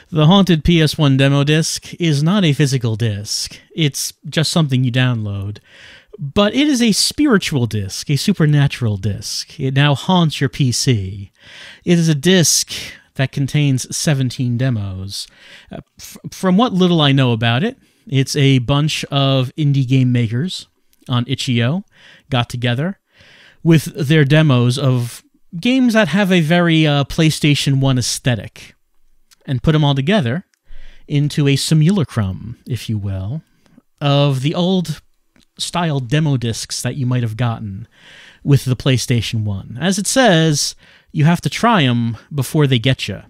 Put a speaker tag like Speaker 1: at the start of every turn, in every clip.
Speaker 1: The Haunted PS1 demo disc is not a physical disc. It's just something you download. But it is a spiritual disc, a supernatural disc. It now haunts your PC. It is a disc that contains 17 demos. From what little I know about it, it's a bunch of indie game makers on itch.io got together with their demos of games that have a very PlayStation 1 aesthetic and put them all together into a simulacrum, if you will, of the old style demo discs that you might have gotten with the PlayStation 1. As it says, you have to try them before they get you.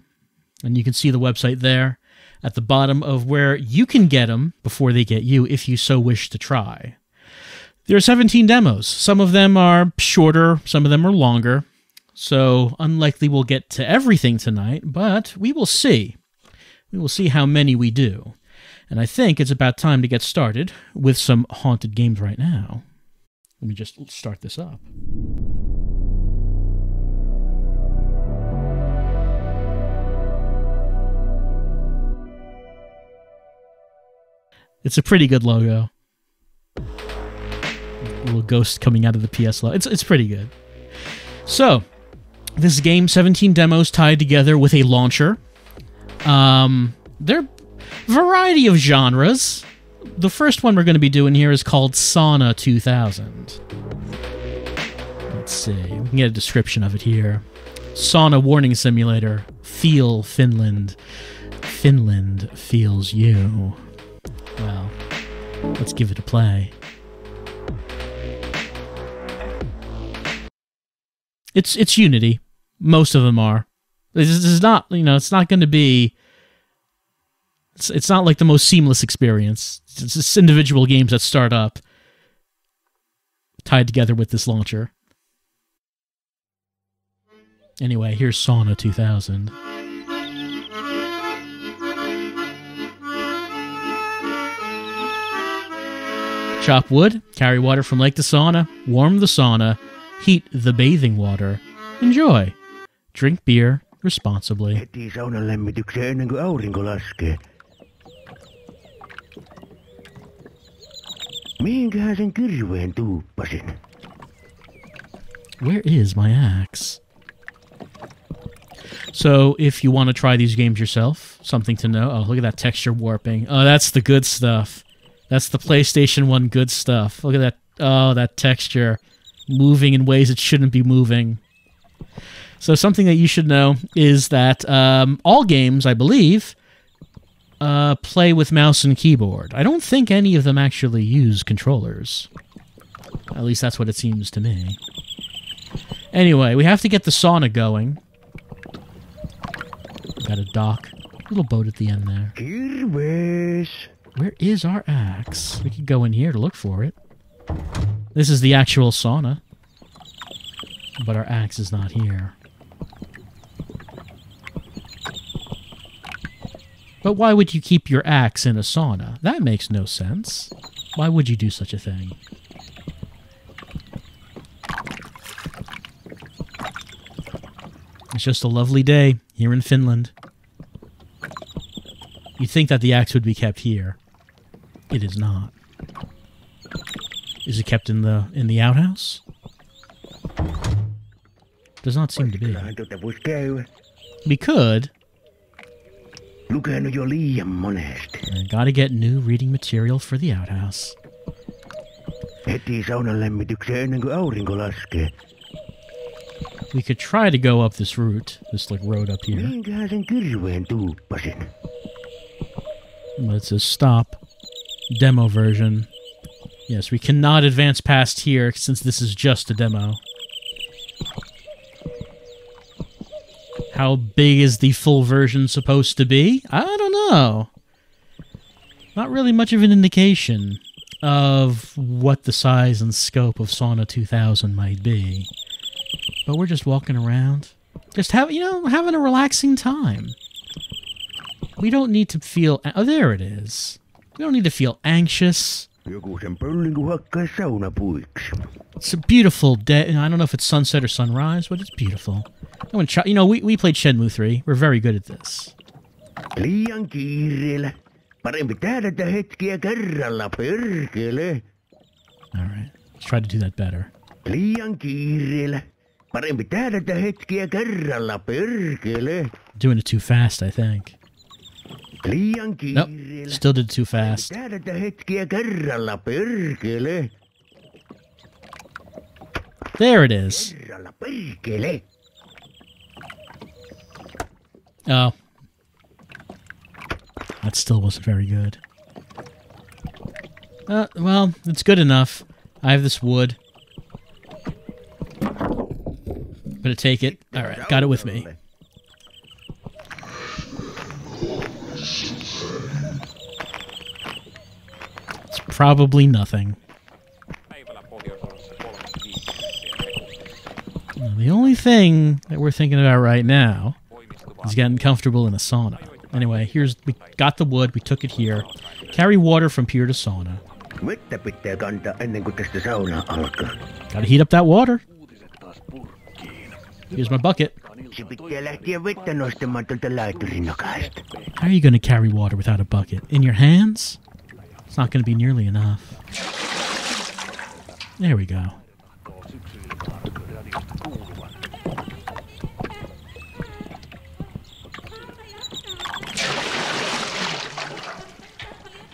Speaker 1: And you can see the website there at the bottom of where you can get them before they get you if you so wish to try. There are 17 demos. Some of them are shorter, some of them are longer. So unlikely we'll get to everything tonight, but we will see. We will see how many we do. And I think it's about time to get started with some haunted games right now. Let me just start this up. It's a pretty good logo. A little ghost coming out of the PS logo. It's pretty good. So, this game, 17 demos tied together with a launcher. They're a variety of genres. The first one we're going to be doing here is called Sauna 2000. Let's see. We can get a description of it here. Sauna warning simulator. Feel Finland. Finland feels you. Well, let's give it a play. It's Unity. Most of them are. This is not, it's not going to be... It's not like the most seamless experience. It's just individual games that start up tied together with this launcher. Anyway, here's Sauna 2000. Chop wood, carry water from lake to sauna, warm the sauna, heat the bathing water. Enjoy. Drink beer responsibly.
Speaker 2: Heti saunan lämmitykseen ennen kuin aurinko laskee. Mihinkähän sen kirveen tuuppasin?
Speaker 1: Where is my axe? So, if you want to try these games yourself, something to know. Oh, look at that texture warping. Oh, that's the good stuff. That's the PlayStation 1 good stuff. Look at that. Oh, that texture. Moving in ways it shouldn't be moving. So something that you should know is that all games, I believe, play with mouse and keyboard. I don't think any of them actually use controllers. At least that's what it seems to me. Anyway, we have to get the sauna going. Got a dock. Little boat at the end there. Where is our axe? We could go in here to look for it. This is the actual sauna. But our axe is not here. But why would you keep your axe in a sauna? That makes no sense. Why would you do such a thing? It's just a lovely day here in Finland. You'd think that the axe would be kept here. It is not. Is it kept in the outhouse? Does not seem to be. We could. Gotta get new reading material for the outhouse. We could try to go up this route, this road up here. But it says stop. Demo version. Yes, we cannot advance past here since this is just a demo. How big is the full version supposed to be? I don't know. Not really much of an indication of what the size and scope of Sauna 2000 might be. But we're just walking around. Just having a relaxing time. We don't need to feel... Oh, there it is. We don't need to feel anxious. It's a beautiful day. I don't know if it's sunset or sunrise, but it's beautiful. We played Shenmue 3. We're very good at this.
Speaker 2: Liian kiireellä. Parempi tähdätä hetkiä kerralla, perkele.
Speaker 1: Alright, let's try to do that better.
Speaker 2: Liian kiireellä. Parempi tähdätä hetkiä kerralla, perkele.
Speaker 1: Doing it too fast, I think.
Speaker 2: Liian
Speaker 1: Nope,
Speaker 2: kiireellä.
Speaker 1: still did it too fast.
Speaker 2: Tähdätä hetkiä kerralla, perkele.
Speaker 1: There it is.
Speaker 2: Kerralla, perkele.
Speaker 1: Oh. That still wasn't very good. Well, it's good enough. I have this wood. Gonna take it. Alright, got it with me. It's probably nothing. Now, the only thing that we're thinking about right now is getting comfortable in a sauna. Anyway, we got the wood, we took it here. Carry water from pier to sauna.
Speaker 2: Vettä pitää kantaa ennen kuin tästä saunaa alkaa.
Speaker 1: Gotta heat up that water. Here's my bucket.
Speaker 2: Se pitää lähteä vettä nostamaan tuolta laiturin nokasta.
Speaker 1: How are you gonna carry water without a bucket? In your hands? It's not gonna be nearly enough. There we go.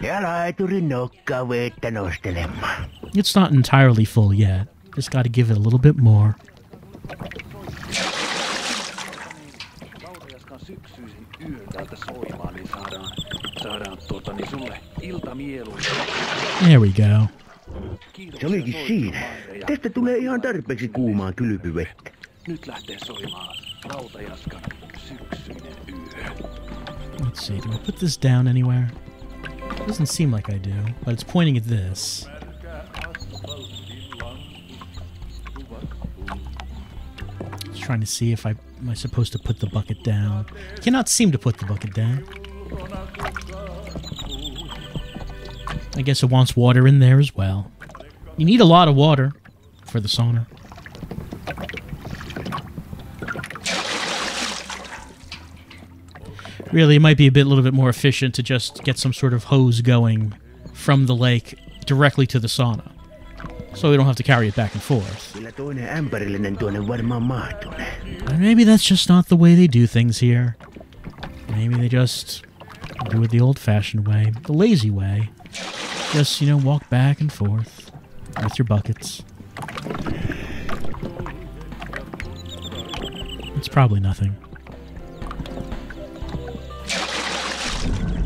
Speaker 2: Ja laiturin nokkaa vettä nostelemaan.
Speaker 1: It's not entirely full yet. Just gotta give it a little bit more. There we go.
Speaker 2: Se olikin siinä. Tästä tulee ihan tarpeeksi kuumaa kylpyvettä.
Speaker 3: Nyt lähtee soimaan Rautajaskan syksyinen yö.
Speaker 1: Let's see, do I put this down anywhere? Doesn't seem like I do, but it's pointing at this. Just trying to see if am I supposed to put the bucket down. Cannot seem to put the bucket down. I guess it wants water in there as well. You need a lot of water for the sauna. Really, it might be a little bit more efficient to just get some sort of hose going from the lake directly to the sauna, so we don't have to carry it back and forth.
Speaker 2: Kyllä toinen ämpärillinen tuonne varmaan mahtunee.
Speaker 1: And maybe that's just not the way they do things here. Maybe they just do it the old-fashioned way, the lazy way. Just, you know, walk back and forth with your buckets. It's probably nothing.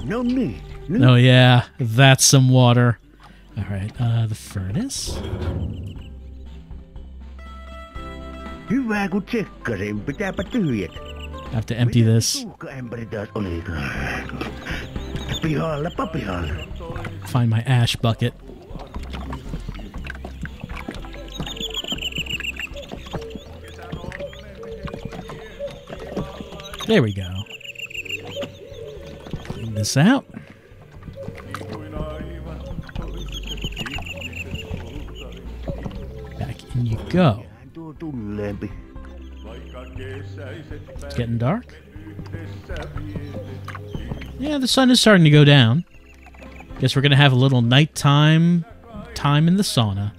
Speaker 2: No niin. Nyt
Speaker 1: Oh yeah, that's some water. Alright, the furnace?
Speaker 2: hyvä kun tsekkasin. Pitääpä tyhjät.
Speaker 1: Have to empty this.
Speaker 2: Tuhkaämpäri taas olikaan. Pihallapa pihalla.
Speaker 1: Find my ash bucket. There we go. Clean this out. Back in you go.
Speaker 2: Tuo tulleempi.
Speaker 1: It's getting dark. Yeah, the sun is starting to go down. Guess we're gonna have a little nighttime time in the sauna.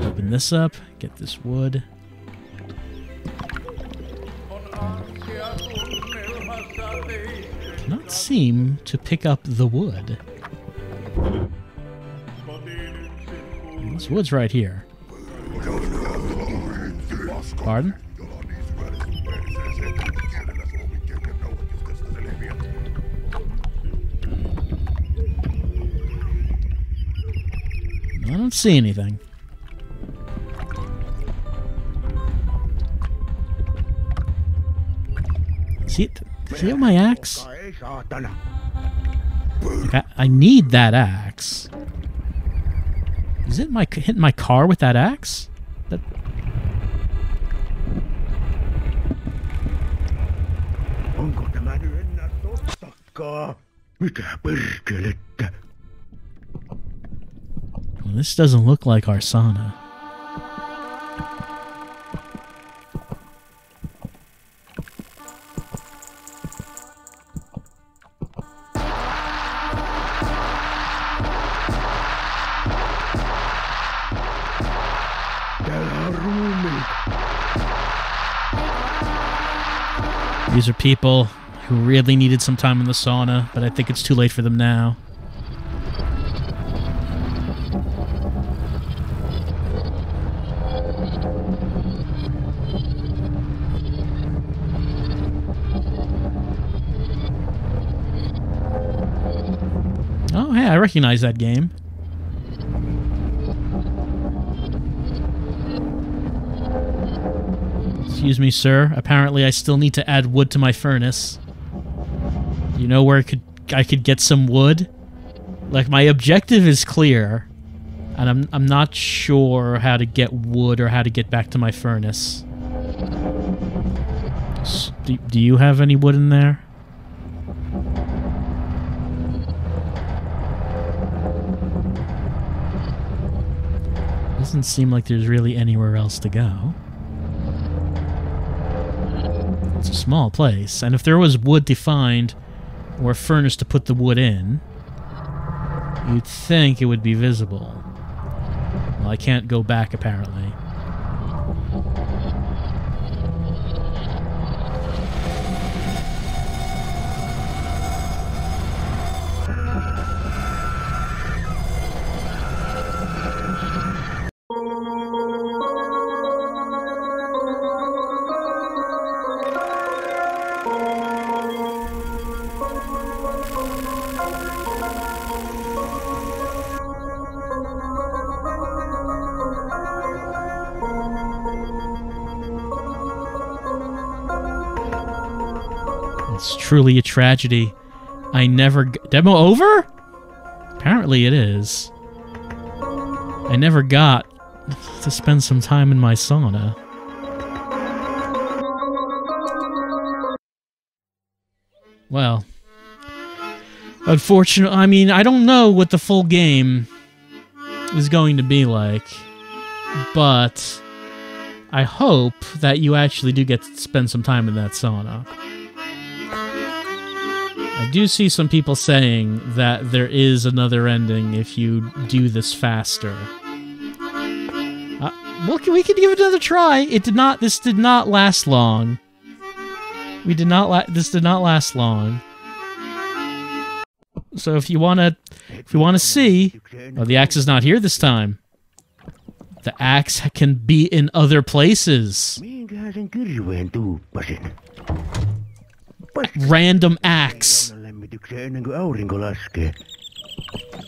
Speaker 1: Open this up, get this wood. Cannot seem to pick up the wood. This wood's right here. Pardon? I don't see anything. See it? See my axe?
Speaker 2: Ei saatana.
Speaker 1: Like, I need that axe. Is it hitting my car with that axe? That.
Speaker 2: Onko tämä nyt enää tottakaan? Mitä perkelettä?
Speaker 1: Well, this doesn't look like our sauna. These are people who really needed some time in the sauna, but I think it's too late for them now. Oh, hey, I recognize that game. Excuse me, sir. Apparently I still need to add wood to my furnace. You know where I could get some wood? Like, my objective is clear, and I'm not sure how to get wood or how to get back to my furnace. Do you have any wood in there? Doesn't seem like there's really anywhere else to go. It's a small place, and if there was wood to find, or a furnace to put the wood in, you'd think it would be visible. Well, I can't go back, apparently. It's truly a tragedy. I never... Demo over? Apparently it is. I never got to spend some time in my sauna. Well, unfortunately, I mean, I don't know what the full game is going to be like, but I hope that you actually do get to spend some time in that sauna. I do see some people saying that there is another ending if you do this faster. Well, we could give it another try. It did not. This did not last long. This did not last long. So if you wanna see, oh, the axe is not here this time. The axe can be in other places. Random axe.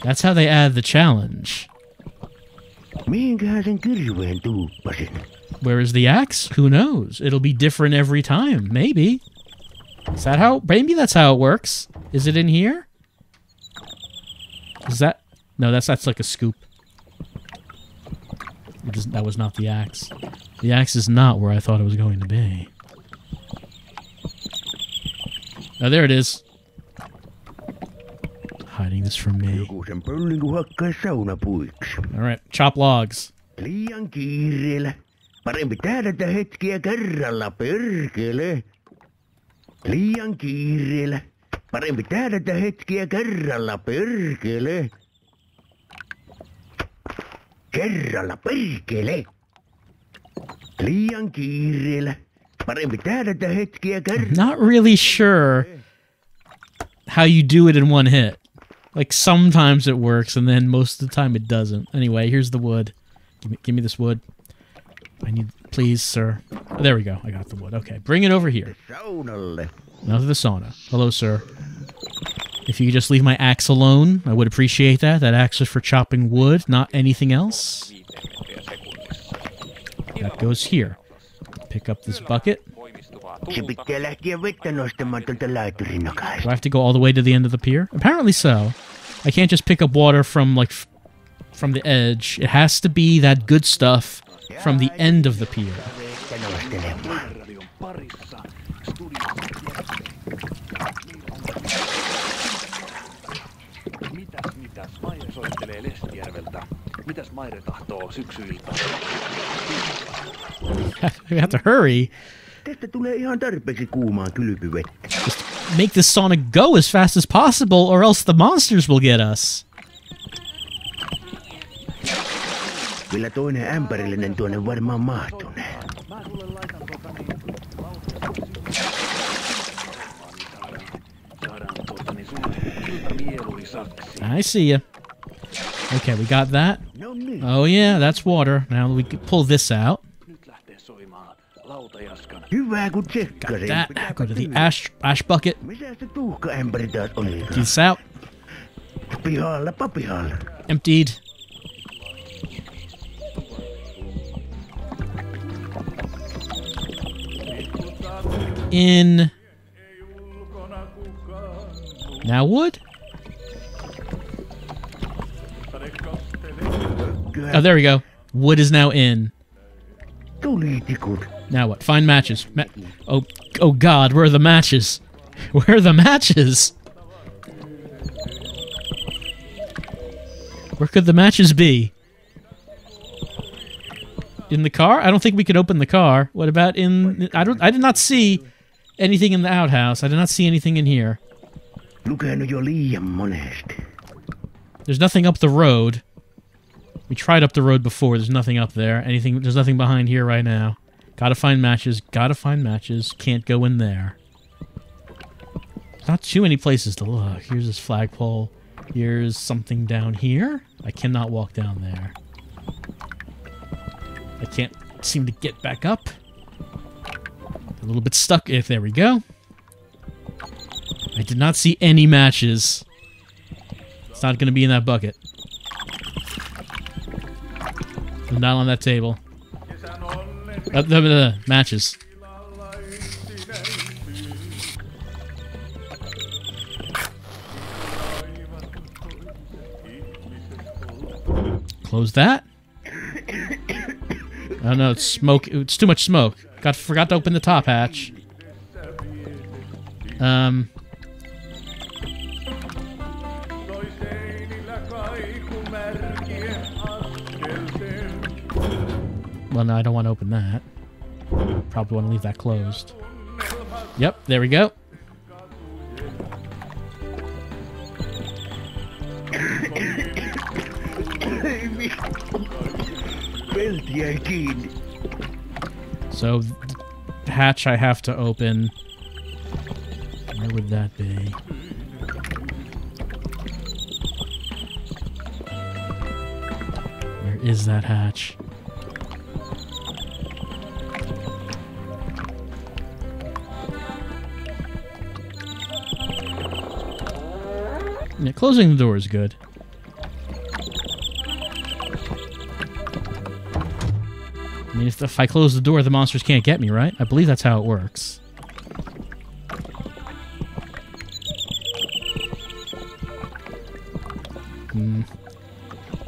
Speaker 1: That's how they add the challenge. Where is the axe? Who knows? It'll be different every time. Maybe. Is that how? Maybe that's how it works. Is it in here? Is that? No, that's like a scoop. That was not the axe. The axe is not where I thought it was going to be. Oh, there it is. Hiding this from me. Alright, chop logs.
Speaker 2: Liian kiireellä. Parempi tähdätä hetkiä kerralla, perkele. Liian kiireellä. Parempi tähdätä hetkiä kerralla, perkele. Kerralla, perkele. Liian kiireellä. Parempi tähdätä hetkiä kerralla.
Speaker 1: Not really sure how you do it in one hit. Like, sometimes it works, and then most of the time it doesn't. Anyway, here's the wood. Give me this wood. I need... Please, sir. Oh, there we go. I got the wood. Okay, bring it over here. Now to the sauna. Hello, sir. If you could just leave my axe alone, I would appreciate that. That axe is for chopping wood, not anything else. That goes here. Pick up this bucket. Do I have to go all the way to the end of the pier? Apparently so. I can't just pick up water from, like, from the edge. It has to be that good stuff from the end of the pier. We have to hurry. Just make this sauna go as fast as possible, or else the monsters will get us.
Speaker 2: Kyllä toinen ämpärillinen tuonne varmaan mahtunee.
Speaker 1: I see ya. Okay, we got that.
Speaker 2: No niin.
Speaker 1: Oh yeah, that's water. Now we can pull this out.
Speaker 3: Nyt lähtee soimaan lautajaskan.
Speaker 2: Hyvä kun tsekkasin.
Speaker 1: That. Go to the ash bucket.
Speaker 2: Missä se tuhkaämpäri taas oli?
Speaker 1: This out.
Speaker 2: Pihalla, papihalla.
Speaker 1: Emptied. In. Now wood? Oh, there we go. Wood is now in.
Speaker 2: Tulitikut.
Speaker 1: Now what? Find matches. Oh God, where are the matches? Where are the matches? Where could the matches be? In the car? I don't think we could open the car. What about in... I did not see anything in the outhouse. I did not see anything in here.
Speaker 2: Lukenut jo liian monesti.
Speaker 1: There's nothing up the road. We tried up the road before. There's nothing up there. There's nothing behind here right now. Gotta find matches. Gotta find matches. Can't go in there. Not too many places to look. Here's this flagpole. Here's something down here. I cannot walk down there. I can't seem to get back up. A little bit stuck. If there we go. I did not see any matches. It's not going to be in that bucket. Not on that table. Matches. Close that. Oh no, it's smoke. It's too much smoke. Forgot to open the top hatch. Well, no, I don't want to open that. Probably want to leave that closed. Yep, there we go. So, the hatch I have to open. Where would that be? Where is that hatch? Yeah, closing the door is good. I mean, if I close the door, the monsters can't get me, right? I believe that's how it works.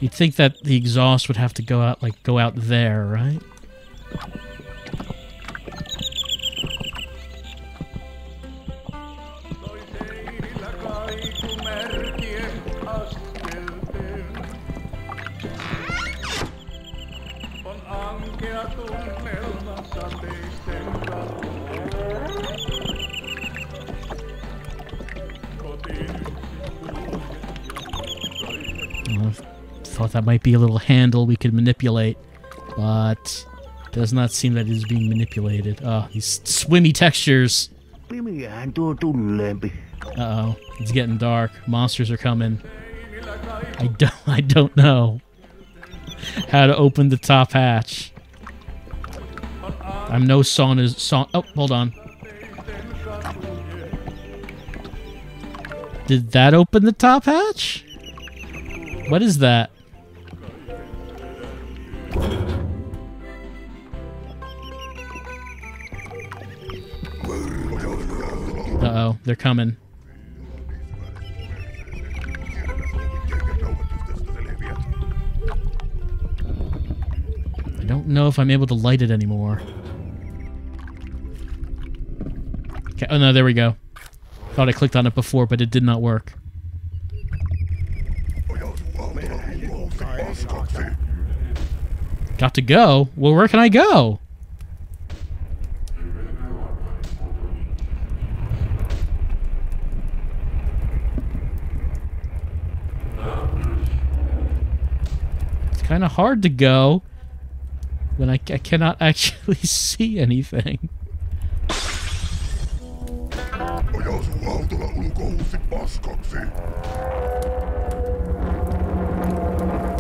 Speaker 1: You'd think that the exhaust would have to go out there, right? Thought that might be a little handle we could manipulate, but does not seem that it is being manipulated. Oh, these swimmy textures. Uh-oh, it's getting dark. Monsters are coming. I don't know how to open the top hatch. I'm no sauna. Oh, hold on. Did that open the top hatch? What is that? Uh-oh, they're coming. I don't know if I'm able to light it anymore. Okay, oh no, there we go. Thought I clicked on it before, but it did not work. Got to go? Well, where can I go? It's kind of hard to go when I cannot actually see anything.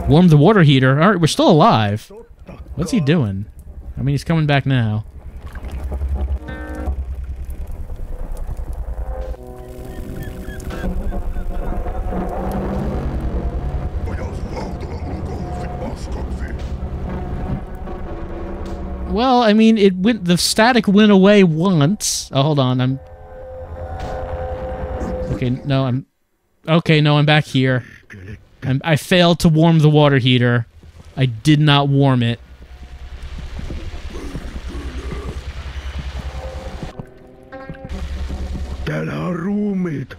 Speaker 1: Warm the water heater. All right, we're still alive. What's he doing? I mean, he's coming back now. Well, I mean, it went. The static went away once. Oh, hold on. I'm. Okay, no, I'm. Okay, no, I'm back here. I failed to warm the water heater. I did not warm it.
Speaker 2: Täällä on ruumiit.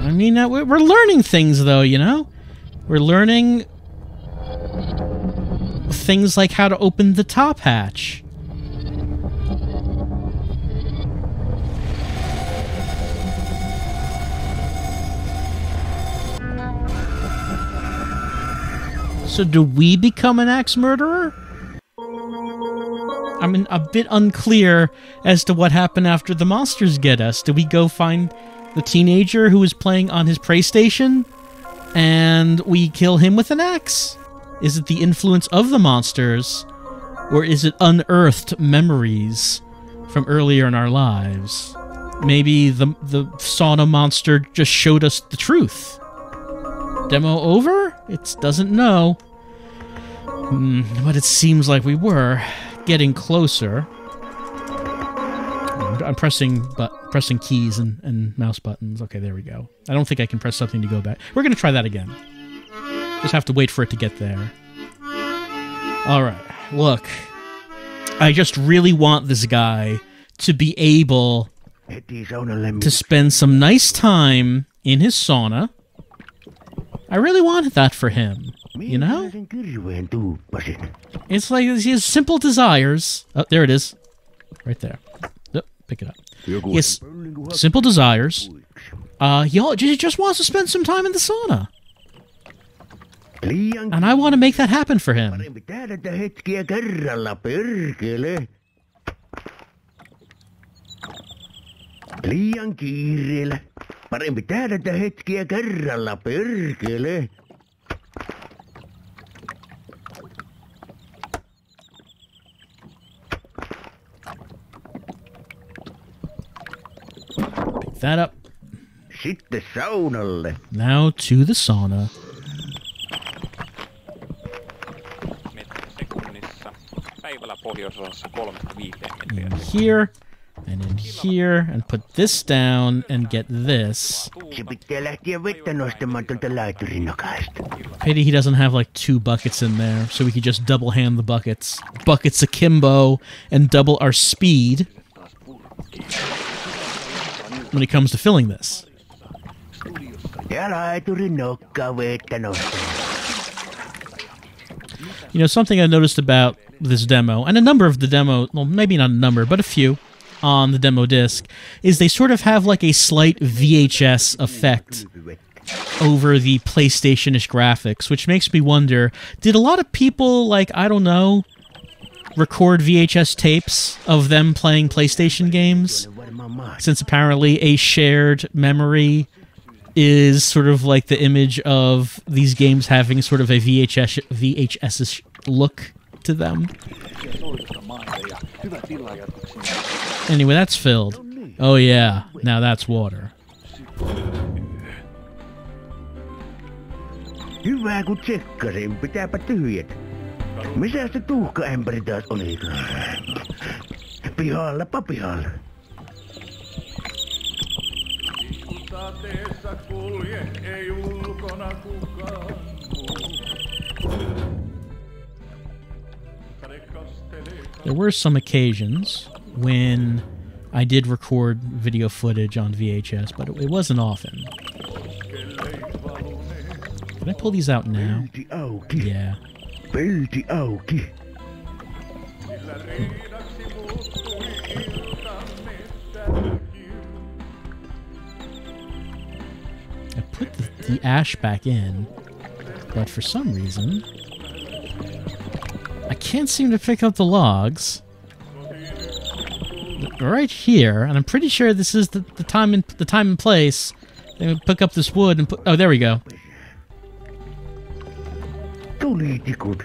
Speaker 1: I mean, we're learning things, though, you know? We're learning things like how to open the top hatch. So do we become an axe murderer? I'm a bit unclear as to what happened after the monsters get us. Do we go find the teenager who was playing on his PlayStation and we kill him with an axe? Is it the influence of the monsters, or is it unearthed memories from earlier in our lives? Maybe the sauna monster just showed us the truth. Demo over? It doesn't know. But it seems like we were getting closer. I'm pressing keys and mouse buttons. Okay, there we go. I don't think I can press something to go back. We're going to try that again. Just have to wait for it to get there. Alright, look. I just really want this guy to be able to spend some nice time in his sauna. I really wanted that for him, you know? It's like he has simple desires. Oh, there it is. Right there. Oh, pick it up. He has simple desires. He just wants to spend some time in the sauna. And I want to make that happen for him.
Speaker 2: Liian kiireellä. Parempi tähdätä hetkiä kerralla, perkele.
Speaker 1: Pick that up.
Speaker 2: Sitten saunalle.
Speaker 1: Now to the sauna. In here, and in here, and put this down, and get this. Pity he doesn't have like 2 buckets in there, so we could just double hand the buckets. Buckets akimbo, and double our speed when it comes to filling this. You know, something I noticed about this demo, and a number of the demo, well, maybe not a number, but a few on the demo disc, is they sort of have like a slight VHS effect over the PlayStation-ish graphics, which makes me wonder, did a lot of people, like, I don't know, record VHS tapes of them playing PlayStation games? Since apparently a shared memory is sort of like the image of these games having sort of a VHS-ish look to them. Anyway, that's filled. Oh yeah, now that's water.
Speaker 2: Hyvä kun tsekkasin, pitääpä tyhjät. Missä se tuhkaämpäri taas oli? Pihallapa pihalla.
Speaker 1: There were some occasions when I did record video footage on VHS, but it wasn't often. Can I pull these out now? Yeah. I put the ash back in, but for some reason I can't seem to pick up the logs. right here, and I'm pretty sure this is the time and place. Then we pick up this wood and put. Oh, there we go.
Speaker 2: Tulitikut.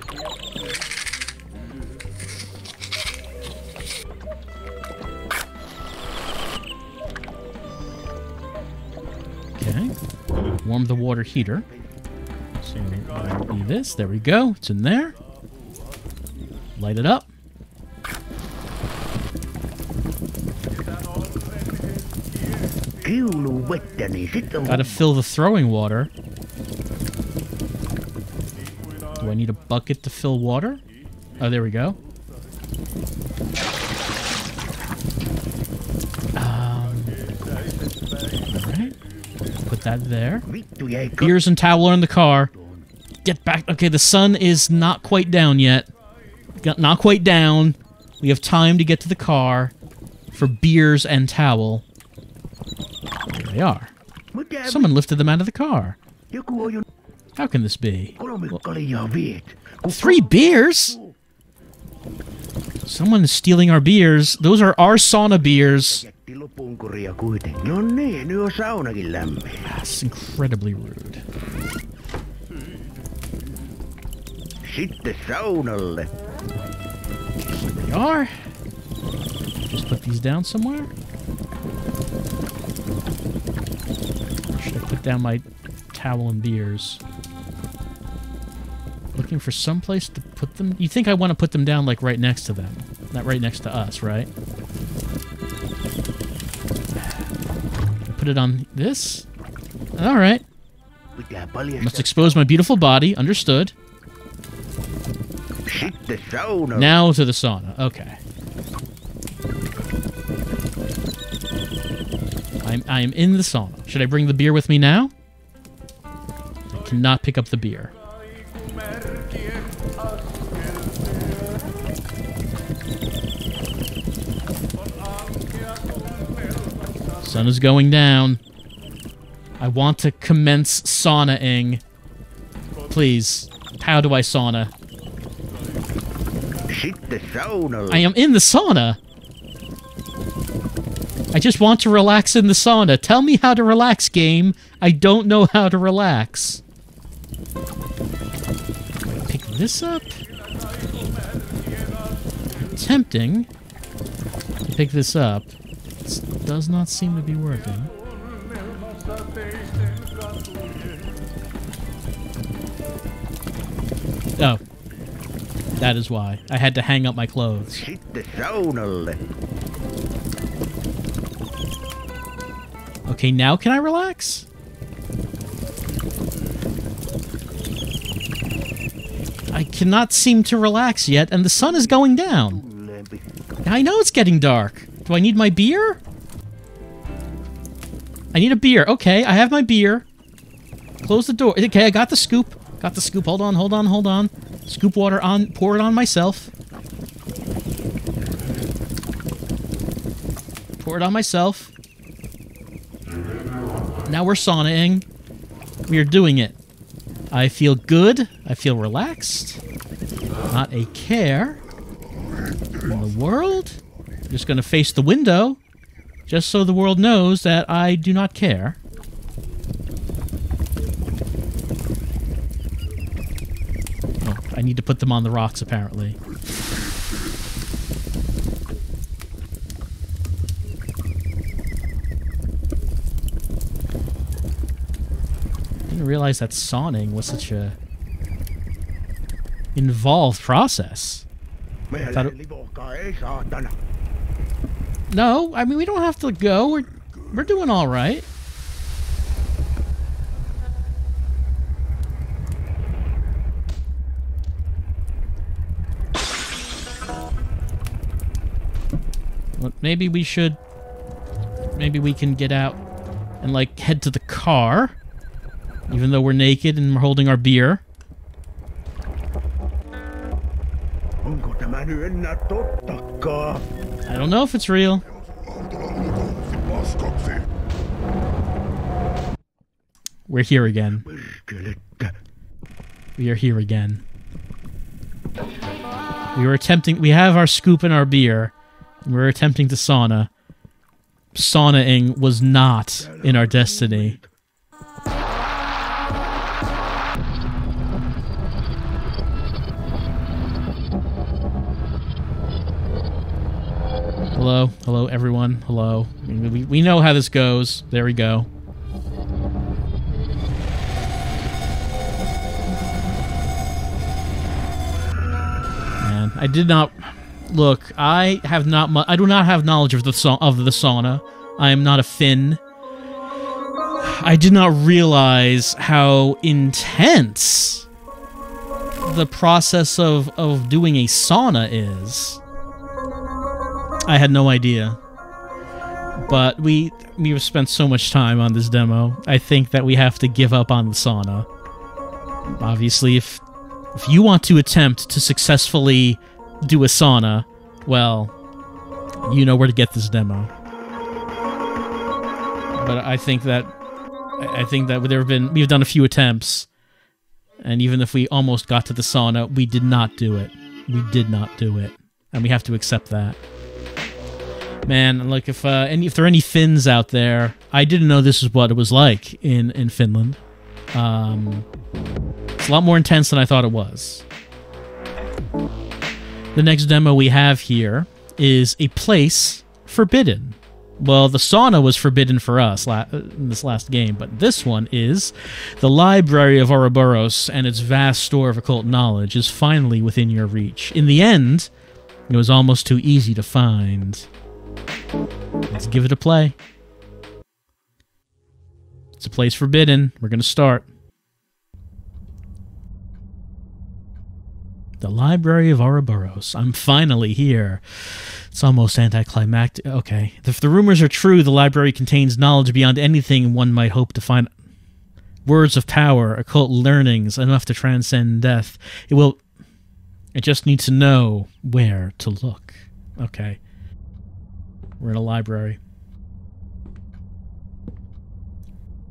Speaker 1: Okay. Warm the water heater. So that'll be this. There we go. It's in there. Light it up. Gotta fill the throwing water. Do I need a bucket to fill water? Oh, there we go. Alright. Put that there. Beers and towel are in the car. Get back. Okay, the sun is not quite down yet. Not quite down. We have time to get to the car for beers and towel. There they are. Someone lifted them out of the car. How can this be? 3 beers? Someone is stealing our beers. Those are our sauna beers. That's incredibly rude.
Speaker 2: Sitten saunalle.
Speaker 1: Here we are. Just put these down somewhere. Should I put down my towel and beers? Looking for some place to put them. You think I want to put them down like right next to them? Not right next to us, right? Put it on this? Alright. Must expose my beautiful body. Understood. Now to the sauna. Okay. I am in the sauna. Should I bring the beer with me now? I cannot pick up the beer. Sun is going down. I want to commence sauna-ing. Please. How do I sauna? I am in the sauna. I just want to relax in the sauna. Tell me how to relax, game. I don't know how to relax. Pick this up. Tempting to pick this up. This does not seem to be working. Oh. That is why. I had to hang up my clothes. Okay, now can I relax? I cannot seem to relax yet, and the sun is going down. I know it's getting dark. Do I need my beer? I need a beer. Okay, I have my beer. Close the door. Okay, I got the scoop. Got the scoop. Hold on, hold on, hold on. Scoop water on. Pour it on myself. Pour it on myself. Now we're saunaing. We are doing it. I feel good. I feel relaxed. Not a care in the world. I'm just going to face the window, just so the world knows that I do not care. Oh, I need to put them on the rocks, apparently. Didn't realize that sauning was such a involved process. No, I mean, we don't have to go. We're doing all right. Well, maybe we should... Maybe we can get out and, like, head to the car. Even though we're naked and we're holding our beer. I don't know if it's real. We're here again. We are here again. We were attempting... We have our scoop and our beer. We're attempting to sauna. Saunaing was not in our destiny. Hello? Hello, everyone? Hello? We know how this goes. There we go. Man, I did not... Look, I do not have knowledge of the sauna. I am not a Finn. I did not realize how intense the process of doing a sauna is. I had no idea. But we have spent so much time on this demo. I think that we have to give up on the sauna. Obviously, if you want to attempt to successfully do a sauna, well, you know where to get this demo. But I think that we've done a few attempts, and even if we almost got to the sauna, we did not do it. We did not do it, and we have to accept that. Man, like if there are any Finns out there, I didn't know this is what it was like in Finland. It's a lot more intense than I thought it was. The next demo we have here is a place forbidden. Well, the sauna was forbidden for us in this last game, but this one is the Library of Ouroboros, and its vast store of occult knowledge is finally within your reach. In the end, it was almost too easy to find. Let's give it a play. It's a place forbidden. We're going to start. The Library of Ouroboros. I'm finally here. It's almost anticlimactic. Okay. If the rumors are true, the library contains knowledge beyond anything one might hope to find. Words of power, occult learnings, enough to transcend death. It just needs to know where to look. Okay. We're in a library.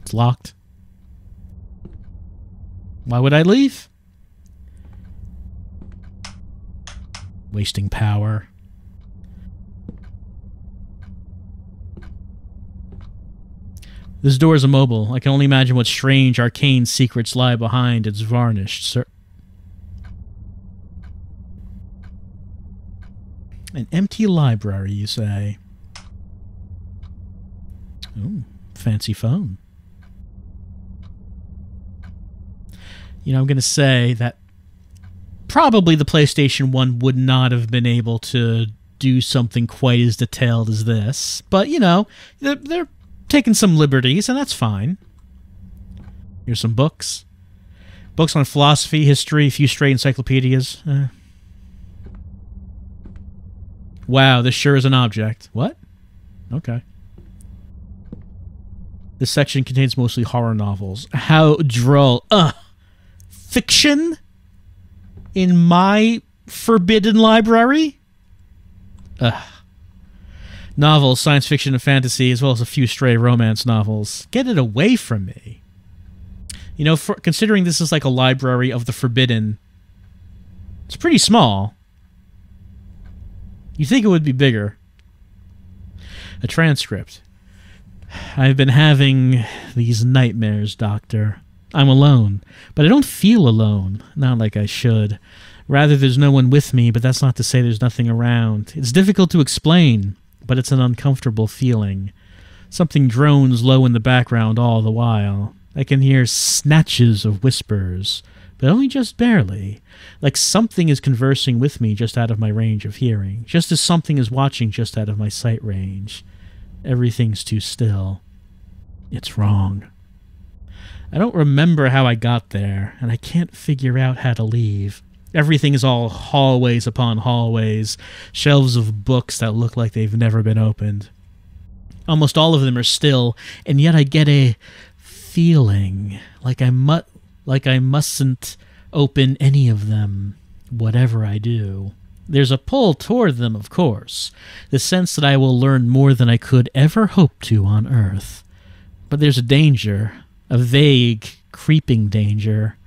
Speaker 1: It's locked. Why would I leave? Wasting power. This door is immobile. I can only imagine what strange arcane secrets lie behind its varnished An empty library, you say? Ooh, fancy phone. You know, I'm going to say that probably the PlayStation 1 would not have been able to do something quite as detailed as this. But, you know, they're taking some liberties, and that's fine. Here's some books. Books on philosophy, history, a few stray encyclopedias. Wow, this sure is an object. What? Okay. This section contains mostly horror novels. How droll. Fiction? In my forbidden library? Novels, science fiction, and fantasy, as well as a few stray romance novels. Get it away from me. You know, considering this is like a library of the forbidden, it's pretty small. You'd think it would be bigger. A transcript. I've been having these nightmares, Doctor. I'm alone, but I don't feel alone. Not like I should. Rather, there's no one with me, but that's not to say there's nothing around. It's difficult to explain, but it's an uncomfortable feeling. Something drones low in the background all the while. I can hear snatches of whispers, but only just barely. Like something is conversing with me just out of my range of hearing, just as something is watching just out of my sight range. Everything's too still. It's wrong. I don't remember how I got there, and I can't figure out how to leave. Everything is all hallways upon hallways, shelves of books that look like they've never been opened. Almost all of them are still, and yet I get a feeling like I mustn't open any of them, whatever I do. There's a pull toward them, of course, the sense that I will learn more than I could ever hope to on Earth. But there's a danger, a vague, creeping danger,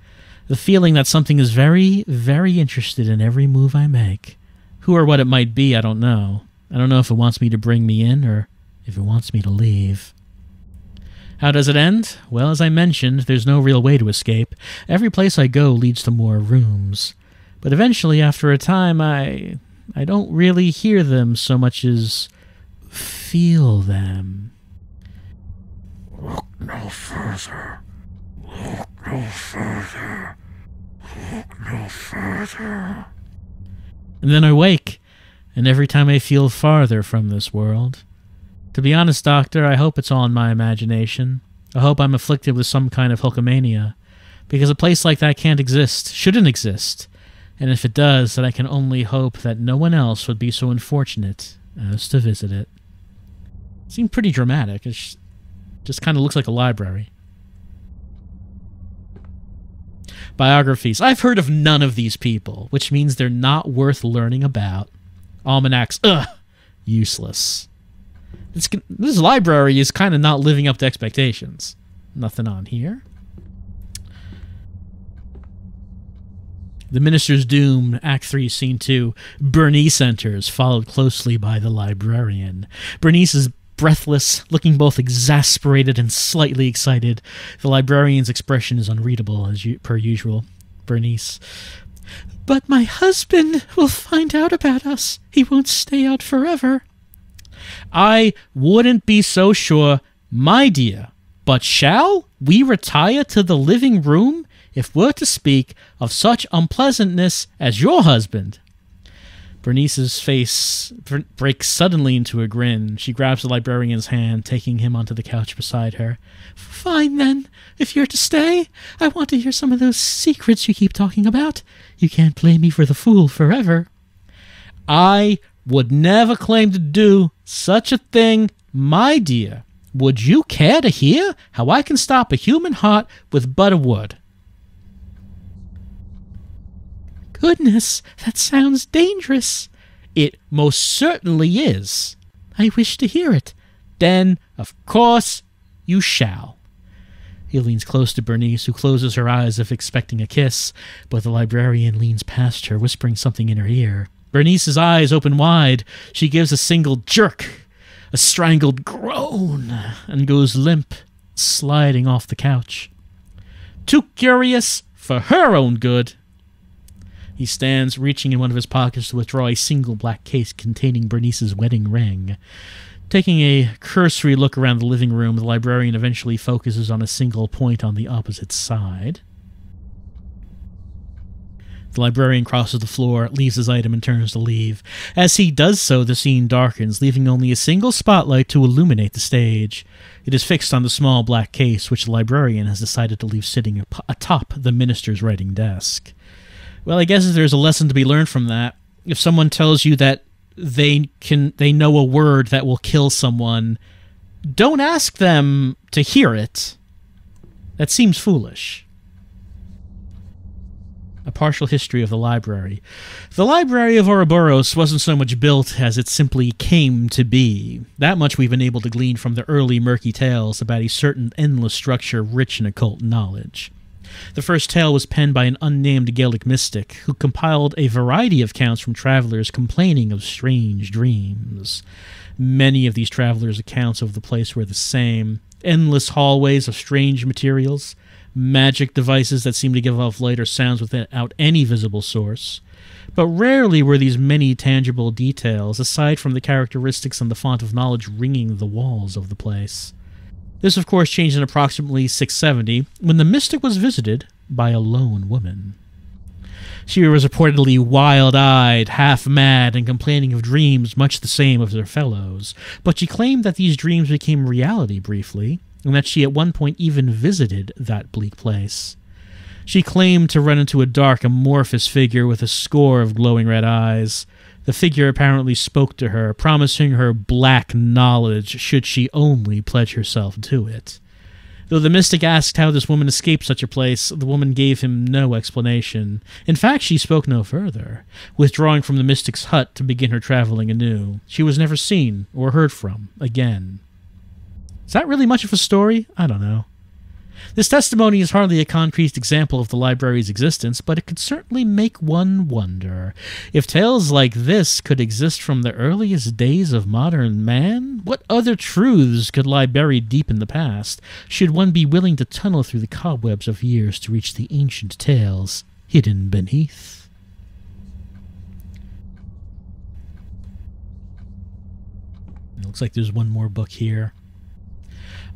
Speaker 1: the feeling that something is very, very interested in every move I make. Who or what it might be, I don't know. I don't know if it wants me to bring me in or if it wants me to leave. How does it end? Well, as I mentioned, there's no real way to escape. Every place I go leads to more rooms. But eventually, after a time, I don't really hear them so much as feel them.
Speaker 4: Look no further. Look no further. Look no further.
Speaker 1: And then I wake, and every time I feel farther from this world. To be honest, Doctor, I hope it's all in my imagination. I hope I'm afflicted with some kind of hulkamania, because a place like that can't exist, shouldn't exist, and if it does, then I can only hope that no one else would be so unfortunate as to visit it. It seemed pretty dramatic. It just kind of looks like a library. Biographies. I've heard of none of these people, which means they're not worth learning about. Almanacs. Ugh. Useless. This library is kind of not living up to expectations. Nothing on here. The Minister's Doom, Act 3, Scene 2. Bernice enters, followed closely by the librarian. Bernice is breathless, looking both exasperated and slightly excited. The librarian's expression is unreadable, as per usual. Bernice. But my husband will find out about us. He won't stay out forever. I wouldn't be so sure, my dear, but shall we retire to the living room if we're to speak of such unpleasantness as your husband? Bernice's face breaks suddenly into a grin. She grabs the librarian's hand, taking him onto the couch beside her. Fine, then. If you're to stay, I want to hear some of those secrets you keep talking about. You can't play me for the fool forever. I would never claim to do such a thing, my dear. Would you care to hear how I can stop a human heart with but a word? Goodness, that sounds dangerous. It most certainly is. I wish to hear it. Then, of course, you shall. He leans close to Bernice, who closes her eyes as if expecting a kiss, but the librarian leans past her, whispering something in her ear. Bernice's eyes open wide. She gives a single jerk, a strangled groan, and goes limp, sliding off the couch. Too curious for her own good. He stands, reaching in one of his pockets to withdraw a single black case containing Bernice's wedding ring. Taking a cursory look around the living room, the librarian eventually focuses on a single point on the opposite side. The librarian crosses the floor, leaves his item, and turns to leave. As he does so, the scene darkens, leaving only a single spotlight to illuminate the stage. It is fixed on the small black case, which the librarian has decided to leave sitting atop the minister's writing desk. Well, I guess there's a lesson to be learned from that. If someone tells you that they know a word that will kill someone, don't ask them to hear it. That seems foolish. A partial history of the library. The Library of Ouroboros wasn't so much built as it simply came to be. That much we've been able to glean from the early murky tales about a certain endless structure rich in occult knowledge. The first tale was penned by an unnamed Gaelic mystic who compiled a variety of accounts from travelers complaining of strange dreams. Many of these travelers' accounts of the place were the same: endless hallways of strange materials, magic devices that seemed to give off light or sounds without any visible source. But rarely were these many tangible details, aside from the characteristics and the font of knowledge ringing the walls of the place. This, of course, changed in approximately 670, when the mystic was visited by a lone woman. She was reportedly wild-eyed, half-mad, and complaining of dreams much the same as her fellows, but she claimed that these dreams became reality briefly, and that she at one point even visited that bleak place. She claimed to run into a dark, amorphous figure with a score of glowing red eyes. The figure apparently spoke to her, promising her black knowledge should she only pledge herself to it. Though the mystic asked how this woman escaped such a place, the woman gave him no explanation. In fact, she spoke no further, withdrawing from the mystic's hut to begin her traveling anew. She was never seen or heard from again. Is that really much of a story? I don't know. This testimony is hardly a concrete example of the library's existence, but it could certainly make one wonder. If tales like this could exist from the earliest days of modern man, what other truths could lie buried deep in the past, should one be willing to tunnel through the cobwebs of years to reach the ancient tales hidden beneath? It looks like there's one more book here.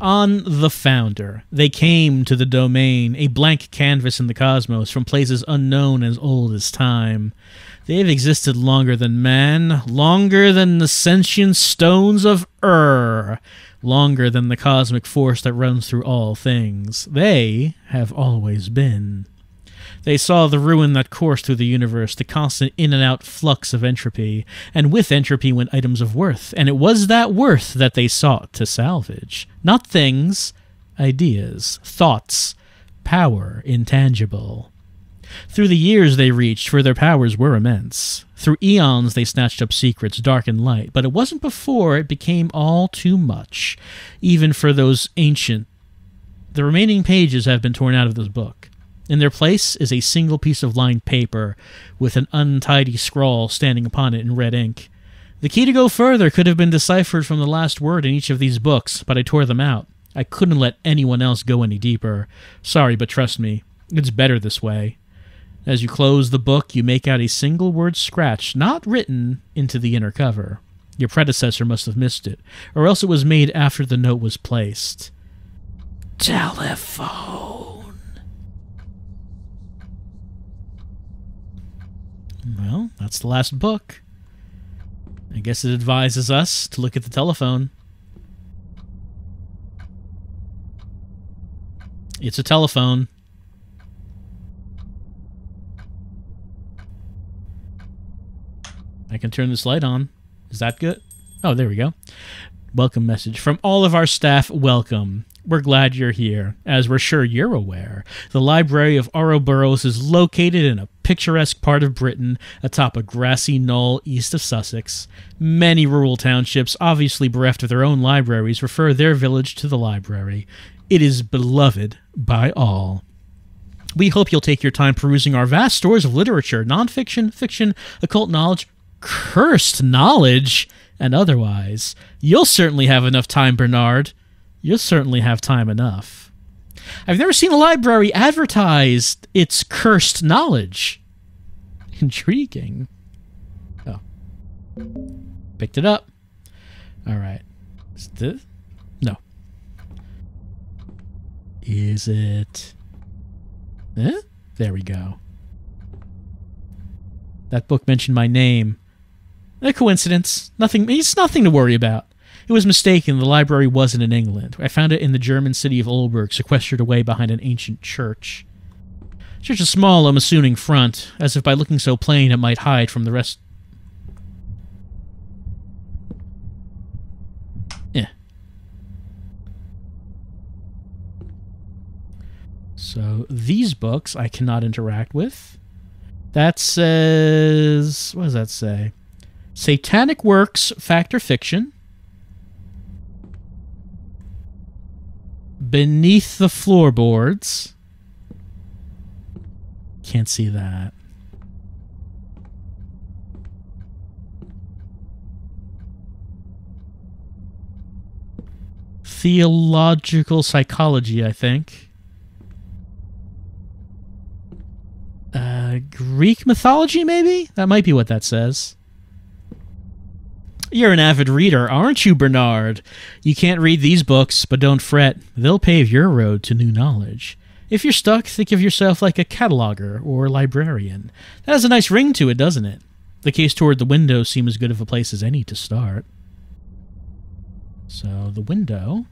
Speaker 1: On the Founder, they came to the domain, a blank canvas in the cosmos, from places unknown as old as time. They have existed longer than man, longer than the sentient stones of longer than the cosmic force that runs through all things. They have always been. They saw the ruin that coursed through the universe, the constant in and out flux of entropy, and with entropy went items of worth, and it was that worth that they sought to salvage. Not things, ideas, thoughts, power, intangible. Through the years they reached, for their powers were immense. Through eons they snatched up secrets, dark and light, but it wasn't before it became all too much, even for those ancient. The remaining pages have been torn out of this book. In their place is a single piece of lined paper with an untidy scrawl standing upon it in red ink. The key to go further could have been deciphered from the last word in each of these books, but I tore them out. I couldn't let anyone else go any deeper. Sorry, but trust me, it's better this way. As you close the book, you make out a single word scratched, not written, into the inner cover. Your predecessor must have missed it, or else it was made after the note was placed. Telephone. Well, that's the last book. I guess it advises us to look at the telephone. It's a telephone. I can turn this light on. Is that good? Oh, there we go. Welcome message. From all of our staff, welcome. We're glad you're here. As we're sure you're aware, the Library of Ouroboros is located in a picturesque part of Britain atop a grassy knoll east of Sussex. Many rural townships, obviously bereft of their own libraries, refer their village to the library. It is beloved by all. We hope you'll take your time perusing our vast stores of literature, nonfiction, fiction, occult knowledge, cursed knowledge, and otherwise. You'll certainly have enough time, Bernard. You'll certainly have time enough. I've never seen a library advertise its cursed knowledge. Intriguing. Oh. Picked it up. Alright. Is this? No. Is it? Eh? There we go. That book mentioned my name. A coincidence. Nothing. It's nothing to worry about. It was mistaken. The library wasn't in England. I found it in the German city of Olberg, sequestered away behind an ancient church. Such a small, unassuming front, as if by looking so plain it might hide from the rest. So these books I cannot interact with. That says... what does that say? Satanic Works, Fact or Fiction. Beneath the Floorboards. Can't see that. Theological Psychology, I think. Greek mythology, maybe? That might be what that says. You're an avid reader, aren't you, Bernard? You can't read these books, but don't fret. They'll pave your road to new knowledge. If you're stuck, think of yourself like a cataloger or librarian. That has a nice ring to it, doesn't it? The case toward the window seems as good of a place as any to start. So, the window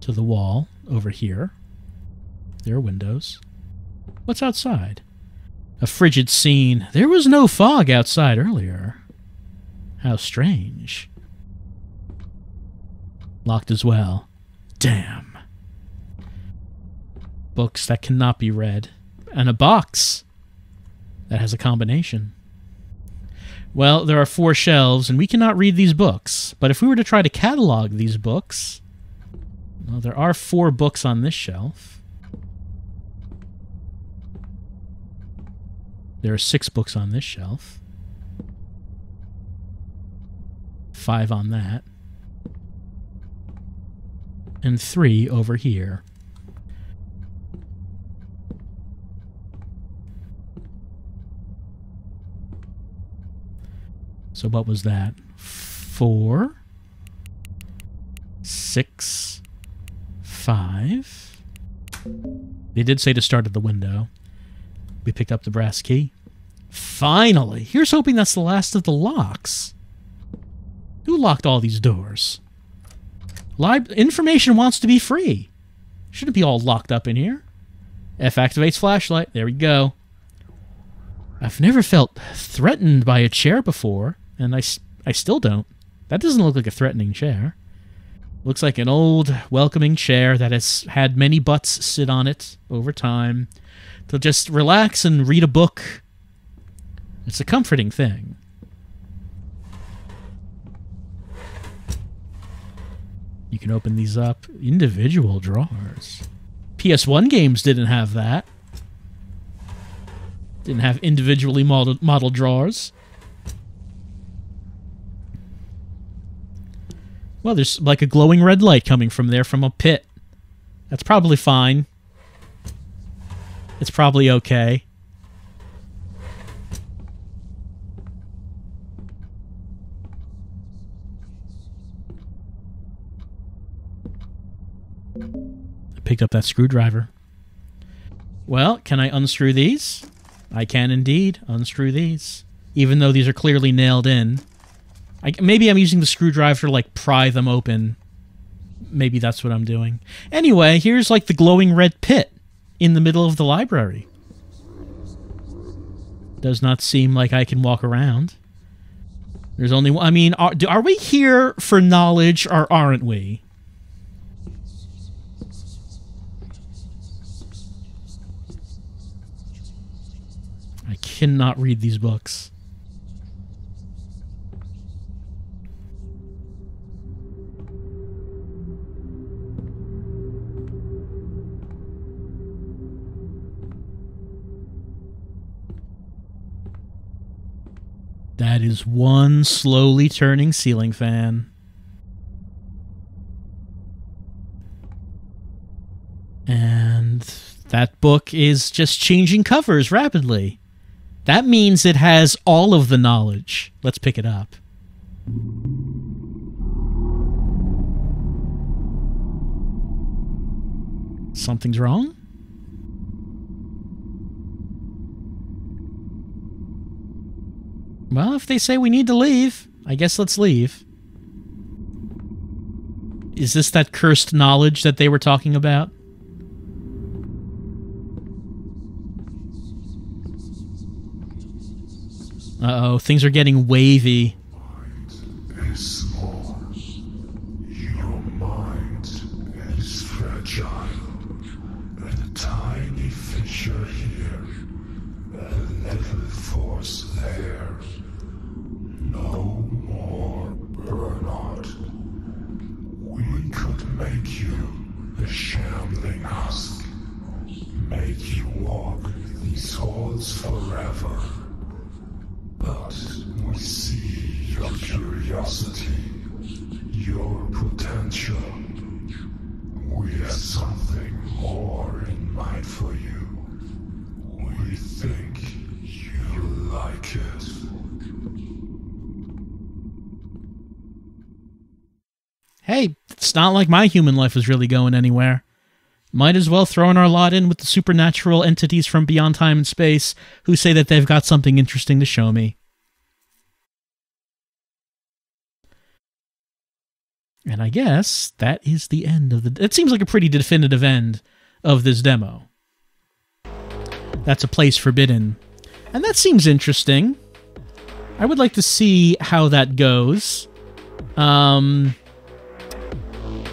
Speaker 1: to the wall over here. There are windows. What's outside? A frigid scene. There was no fog outside earlier. How strange. Locked as well. Damn. Books that cannot be read. And a box that has a combination. Well, there are 4 shelves, and we cannot read these books. But if we were to try to catalog these books, Well, there are 4 books on this shelf. There are 6 books on this shelf. 5 on that. And 3 over here. So what was that? 4, 6, 5. They did say to start at the window. We picked up the brass key. Finally! Here's hoping that's the last of the locks. Who locked all these doors? Information wants to be free. Shouldn't be all locked up in here. F activates flashlight. There we go. I've never felt threatened by a chair before, and I still don't. That doesn't look like a threatening chair. Looks like an old, welcoming chair that has had many butts sit on it over time to just relax and read a book. It's a comforting thing. You can open these up. Individual drawers. PS1 games didn't have that. Didn't have individually modeled drawers. Well, there's like a glowing red light coming from there from a pit. That's probably fine. It's probably okay. I picked up that screwdriver. Well, can I unscrew these? I can indeed unscrew these. Even though these are clearly nailed in. Maybe I'm using the screwdriver to, like, pry them open. Maybe that's what I'm doing. Anyway, here's, like, the glowing red pit in the middle of the library. Does not seem like I can walk around. There's only one. I mean, are we here for knowledge or aren't we? I cannot read these books. That is one slowly turning ceiling fan. And that book is just changing covers rapidly. That means it has all of the knowledge. Let's pick it up. Something's wrong? Well, if they say we need to leave, I guess let's leave. Is this that cursed knowledge that they were talking about? Uh-oh, things are getting wavy.
Speaker 4: Mind is small. Your mind is fragile. A tiny fissure here. A little force there. No more burnout. We could make you a shambling husk. Make you walk these halls forever. But we see your curiosity, your potential. We have something more in mind for you. We think you like it.
Speaker 1: Hey, it's not like my human life is really going anywhere. Might as well throw in our lot in with the supernatural entities from beyond time and space who say that they've got something interesting to show me. And I guess that is the end of the... It seems like a pretty definitive end of this demo. That's a place forbidden. And that seems interesting. I would like to see how that goes.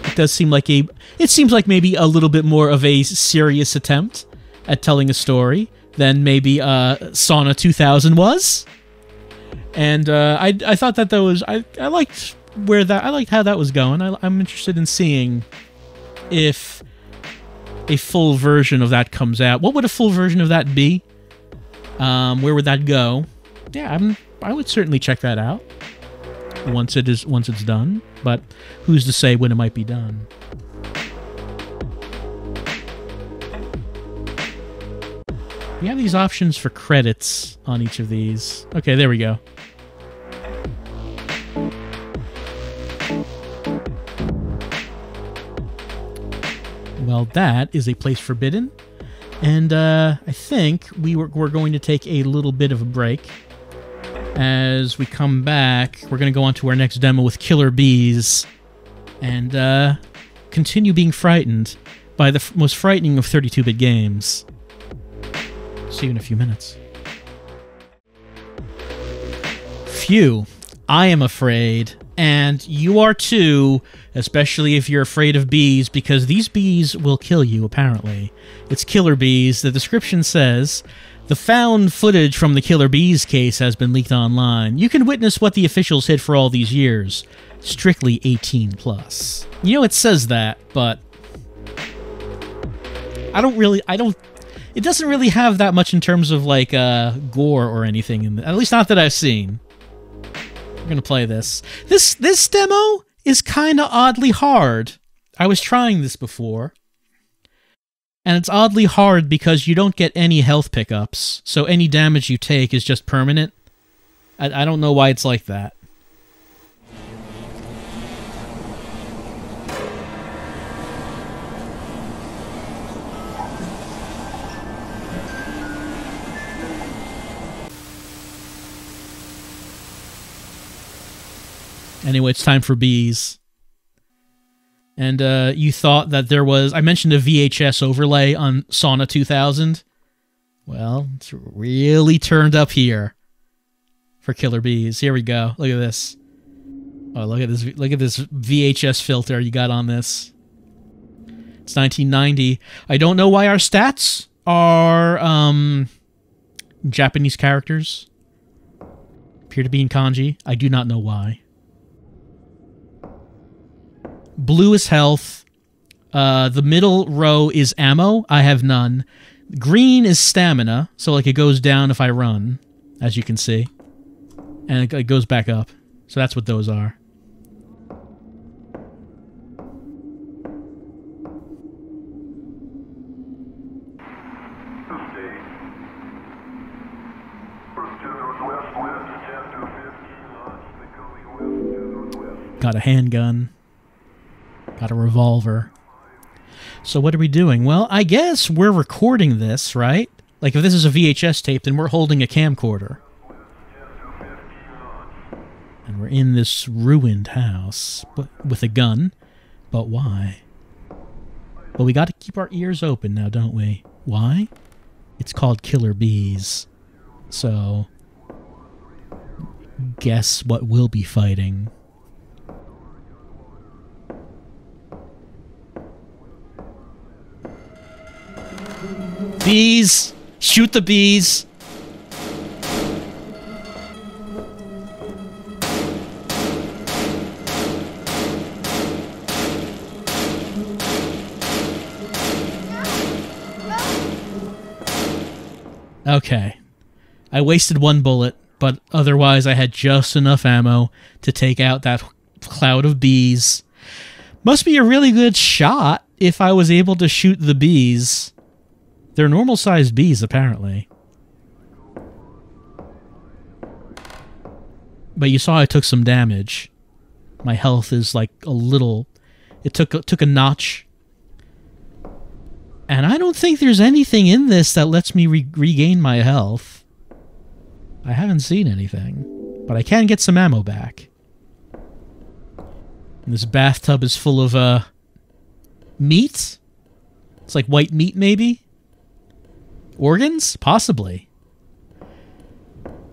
Speaker 1: It does seem like a... It seems like maybe a little bit more of a serious attempt at telling a story than maybe Sauna 2000 was. And I thought that was... I liked where that... I liked how that was going. I'm interested in seeing if a full version of that comes out. What would a full version of that be? Where would that go? Yeah, I would certainly check that out once it's done. But who's to say when it might be done? We have these options for credits on each of these. Okay, there we go. Well, that is a place forbidden. And I think we're going to take a little bit of a break. As we come back, we're going to go on to our next demo with killer bees. And continue being frightened by the most frightening of 32-bit games. See you in a few minutes. Phew. I am afraid. And you are too, especially if you're afraid of bees, because these bees will kill you, apparently. It's killer bees. The description says, the found footage from the killer bees case has been leaked online. You can witness what the officials hid for all these years. Strictly 18+. You know, it says that, but it doesn't really have that much in terms of, like, gore or anything, at least not that I've seen. We're gonna play this. This demo is kind of oddly hard. I was trying this before, and it's oddly hard because you don't get any health pickups, so any damage you take is just permanent. I don't know why it's like that. Anyway, it's time for bees. And you thought that there was... I mentioned a VHS overlay on Sauna 2000. Well, it's really turned up here for killer bees. Here we go. Look at this. Oh, look at this VHS filter you got on this. It's 1990. I don't know why our stats are Japanese characters. Appear to be in kanji. I do not know why. Blue is health. The middle row is ammo. I have none. Green is stamina, so like it goes down if I run, as you can see. And it goes back up. So that's what those are. Got a handgun. Got a revolver. So what are we doing? Well, I guess we're recording this, right? Like if this is a VHS tape, then we're holding a camcorder. And we're in this ruined house with a gun. But why? Well, we got to keep our ears open now, don't we? Why? It's called Killer Bees. So, guess what we'll be fighting. Bees! Shoot the bees! Okay. I wasted one bullet, but otherwise I had just enough ammo to take out that cloud of bees. Must be a really good shot if I was able to shoot the bees. They're normal-sized bees, apparently. But you saw I took some damage. My health is like a little... It took a notch. And I don't think there's anything in this that lets me regain my health. I haven't seen anything. But I can get some ammo back. And this bathtub is full of, meat? It's like white meat, maybe? Organs? Possibly.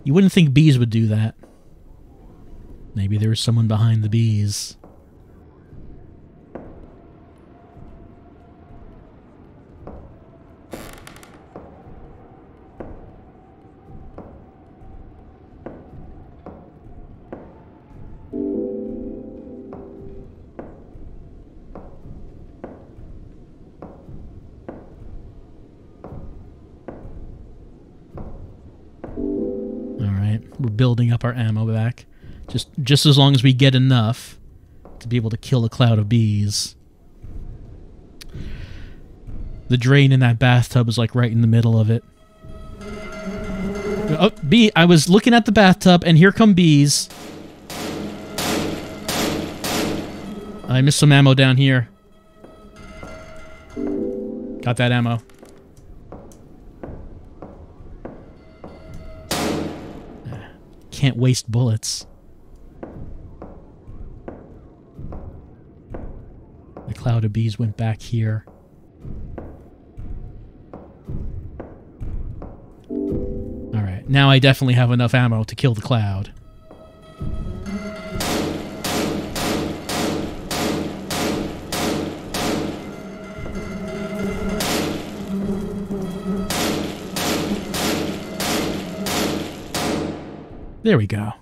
Speaker 1: You wouldn't think bees would do that. Maybe there was someone behind the bees. building up our ammo back. Just as long as we get enough to be able to kill a cloud of bees. The drain in that bathtub is like right in the middle of it. Oh, bee! I was looking at the bathtub, and here come bees. I missed some ammo down here. Got that ammo. Can't waste bullets. The cloud of bees went back here. Alright, now I definitely have enough ammo to kill the cloud. There we go.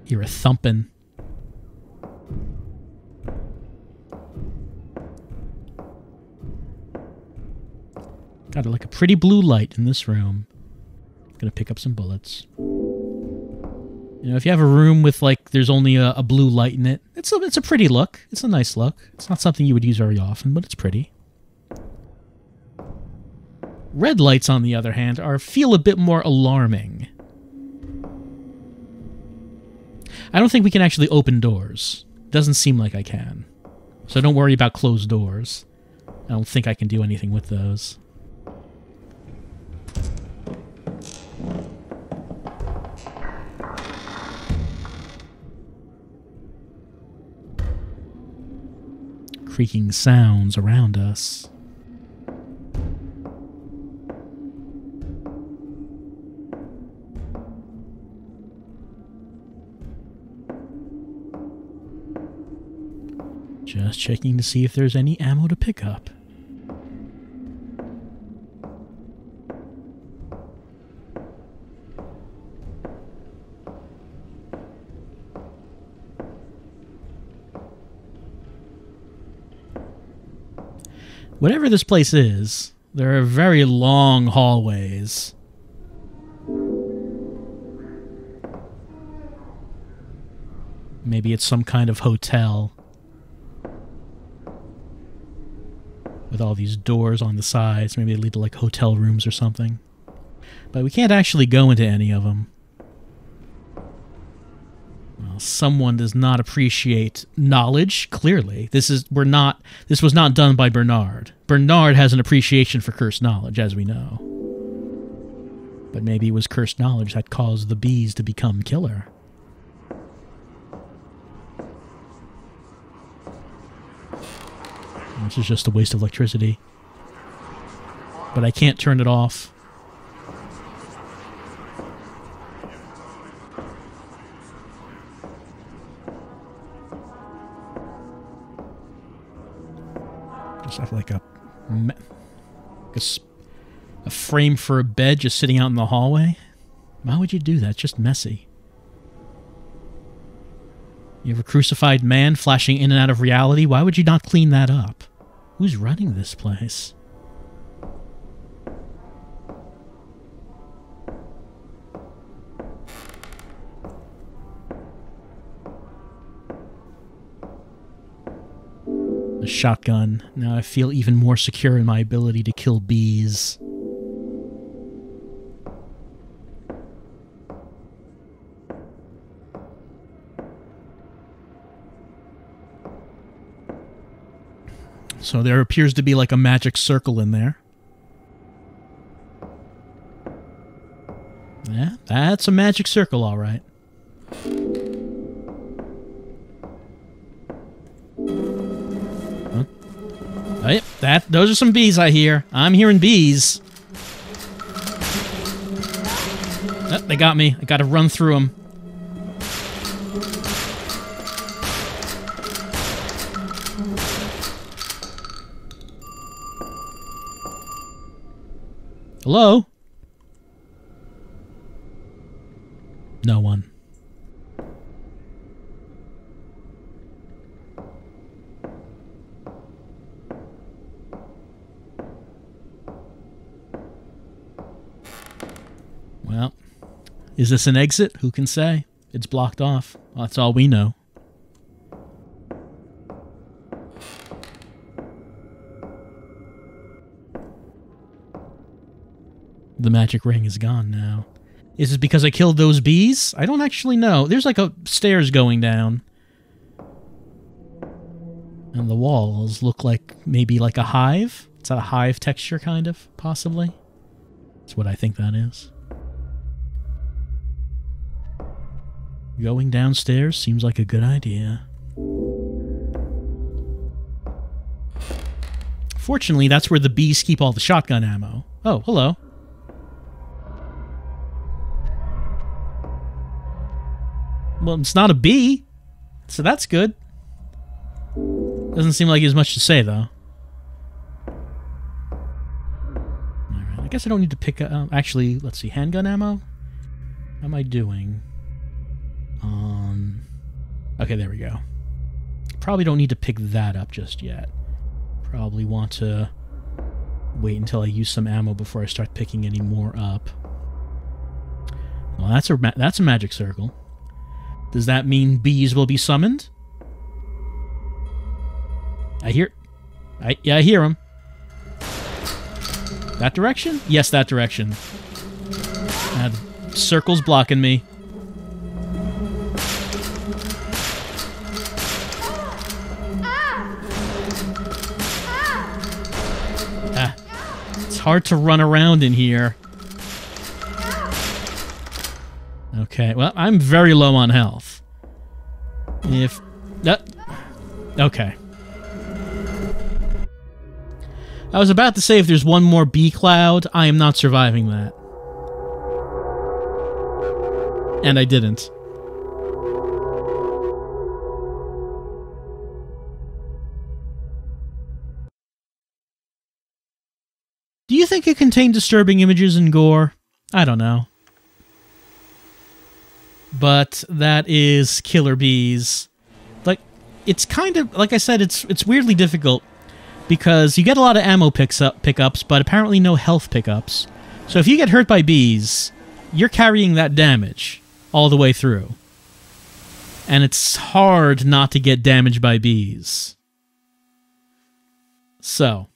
Speaker 1: Hear a thumping. Got like a pretty blue light in this room. Gonna pick up some bullets. You know, if you have a room with, like, there's only a blue light in it, it's a pretty look. It's a nice look. It's not something you would use very often, but it's pretty. Red lights, on the other hand, feel a bit more alarming. I don't think we can actually open doors. Doesn't seem like I can. So don't worry about closed doors. I don't think I can do anything with those. Creaking sounds around us. Just checking to see if there's any ammo to pick up. Whatever this place is, there are very long hallways. Maybe it's some kind of hotel. With all these doors on the sides. Maybe they lead to like hotel rooms or something. But we can't actually go into any of them. Well, someone does not appreciate knowledge, clearly. This was not done by Bernard. Bernard has an appreciation for cursed knowledge, as we know. But maybe it was cursed knowledge that caused the bees to become killer. This is just a waste of electricity. But I can't turn it off. Just have like a frame for a bed just sitting out in the hallway. Why would you do that? It's just messy. You have a crucified man flashing in and out of reality. Why would you not clean that up? Who's running this place? A shotgun. Now I feel even more secure in my ability to kill bees. So there appears to be like a magic circle in there. Yeah, that's a magic circle, all right. Oh, yep, those are some bees I hear. I'm hearing bees. Oh, they got me. I gotta run through them. Hello? No one. Is this an exit? Who can say? It's blocked off. Well, that's all we know. The magic ring is gone now. Is it because I killed those bees? I don't actually know. There's like a stairs going down. And the walls look like maybe like a hive. It's a hive texture, kind of, possibly. That's what I think that is. Going downstairs seems like a good idea. Fortunately, that's where the bees keep all the shotgun ammo. Oh, hello. Well, it's not a bee, so that's good. Doesn't seem like he has much to say, though. Alright, I guess I don't need to pick up... actually, let's see, handgun ammo? How am I doing? Okay, there we go. Probably don't need to pick that up just yet. Probably want to wait until I use some ammo before I start picking any more up. Well, that's a magic circle. Does that mean bees will be summoned? I hear them. That direction? Yes, that direction. Circle's blocking me. It's hard to run around in here. Okay, well, I'm very low on health. If that... okay. I was about to say if there's one more bee cloud, I am not surviving that. And I didn't. Do you think it contained disturbing images and gore? I don't know. But that is Killer Bees. Like, it's kind of, like I said, it's weirdly difficult because you get a lot of ammo pickups, but apparently no health pickups. So if you get hurt by bees, you're carrying that damage all the way through. And it's hard not to get damaged by bees. So,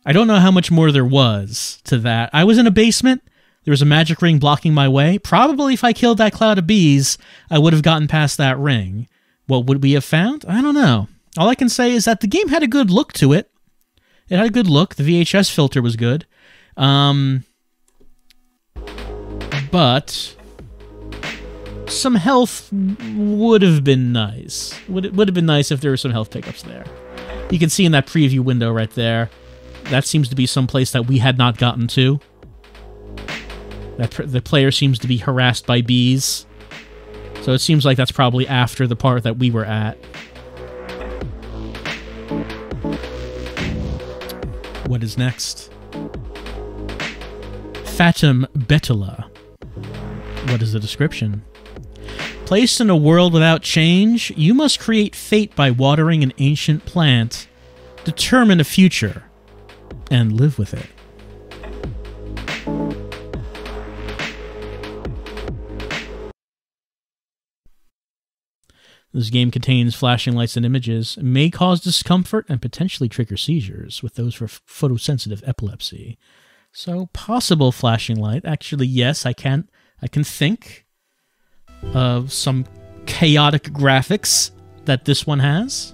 Speaker 1: I don't know how much more there was to that. I was in a basement. There was a magic ring blocking my way. Probably if I killed that cloud of bees, I would have gotten past that ring. What would we have found? I don't know. All I can say is that the game had a good look to it. It had a good look. The VHS filter was good. But some health would have been nice. Would have been nice if there were some health pickups there. You can see in that preview window right there. That seems to be some place that we had not gotten to. The player seems to be harassed by bees. So it seems like that's probably after the part that we were at. What is next? Fatum Betula. What is the description? Placed in a world without change, you must create fate by watering an ancient plant, determine a future, and live with it. This game contains flashing lights and images, may cause discomfort and potentially trigger seizures with those for photosensitive epilepsy. So, possible flashing light. Actually, yes, I can think of some chaotic graphics that this one has.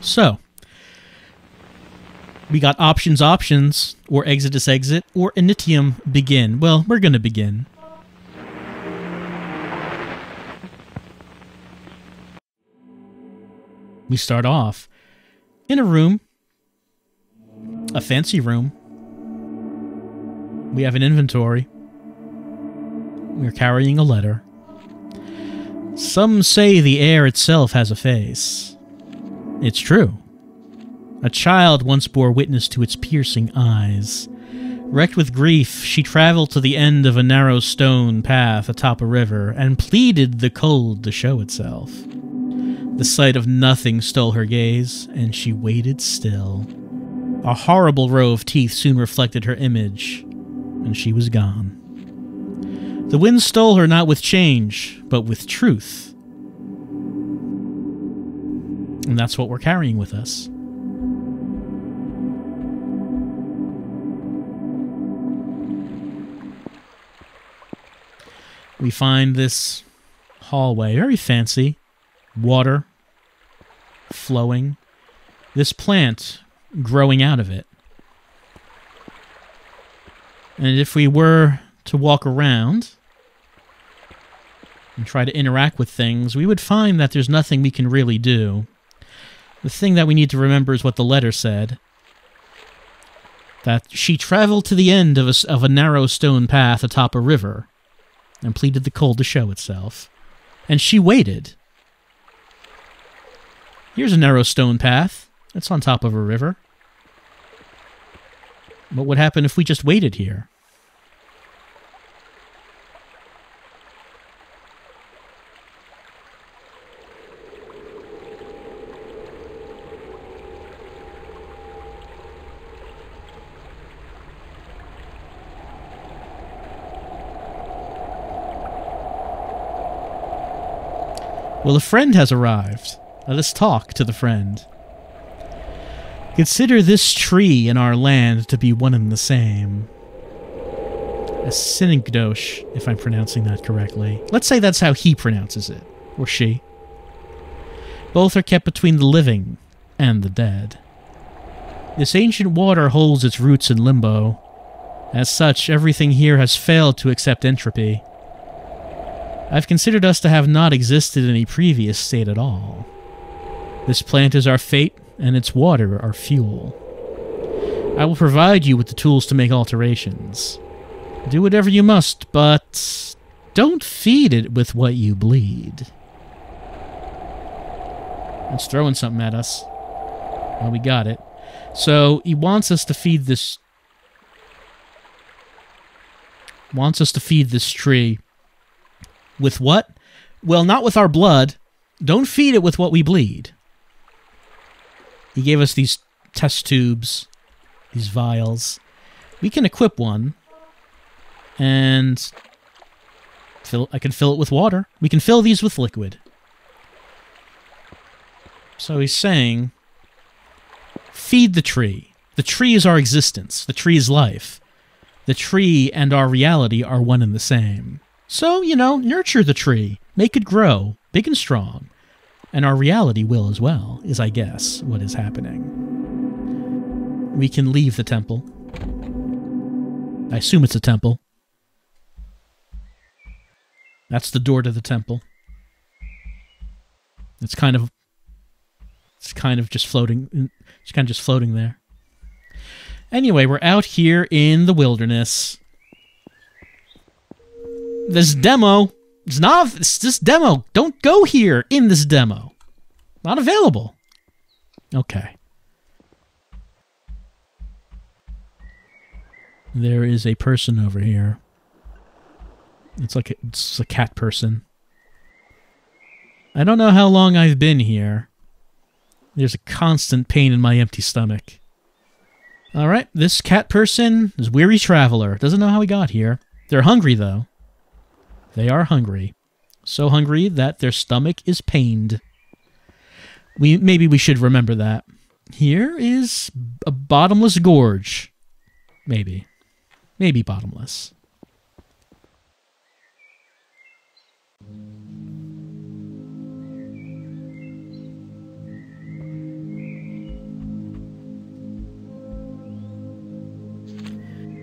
Speaker 1: So, we got options, or exit, or initium, begin. Well, we're going to begin. We start off in a room, a fancy room. We have an inventory. We're carrying a letter. Some say the air itself has a face. It's true. A child once bore witness to its piercing eyes. Wrecked with grief, she traveled to the end of a narrow stone path atop a river and pleaded the cold to show itself. The sight of nothing stole her gaze, and she waited still. A horrible row of teeth soon reflected her image, and she was gone. The wind stole her not with change, but with truth. And that's what we're carrying with us. We find this hallway, very fancy. Water flowing. This plant growing out of it. And if we were to walk around and try to interact with things, we would find that there's nothing we can really do. The thing that we need to remember is what the letter said. That she traveled to the end of a narrow stone path atop a river and pleaded the cold to show itself. And she waited. Here's a narrow stone path. It's on top of a river. What would happen if we just waited here? Well, a friend has arrived. Let us talk to the friend. Consider this tree and our land to be one and the same. A Sinigdosh, if I'm pronouncing that correctly. Let's say that's how he pronounces it. Or she. Both are kept between the living and the dead. This ancient water holds its roots in limbo. As such, everything here has failed to accept entropy. I've considered us to have not existed in a previous state at all. This plant is our fate, and its water our fuel. I will provide you with the tools to make alterations. Do whatever you must, but don't feed it with what you bleed. It's throwing something at us. Well, we got it. So, he wants us to feed this... tree. With what? Well, not with our blood. Don't feed it with what we bleed. He gave us these test tubes, these vials. We can equip one, and I can fill it with water. We can fill these with liquid. So he's saying, feed the tree. The tree is our existence. The tree is life. The tree and our reality are one and the same. So, you know, nurture the tree. Make it grow, big and strong. And our reality will as well, is, I guess, what is happening. We can leave the temple. I assume it's a temple. That's the door to the temple. It's kind of just floating. It's kind of just floating there. Anyway, we're out here in the wilderness. This demo, it's this demo. Don't go here in this demo. Not available. Okay. There is a person over here. It's a cat person. I don't know how long I've been here. There's a constant pain in my empty stomach. Alright, this cat person is weary traveler. Doesn't know how he got here. They're hungry, though. They are hungry. So hungry that their stomach is pained. Maybe we should remember that. Here is a bottomless gorge. Maybe. Maybe bottomless.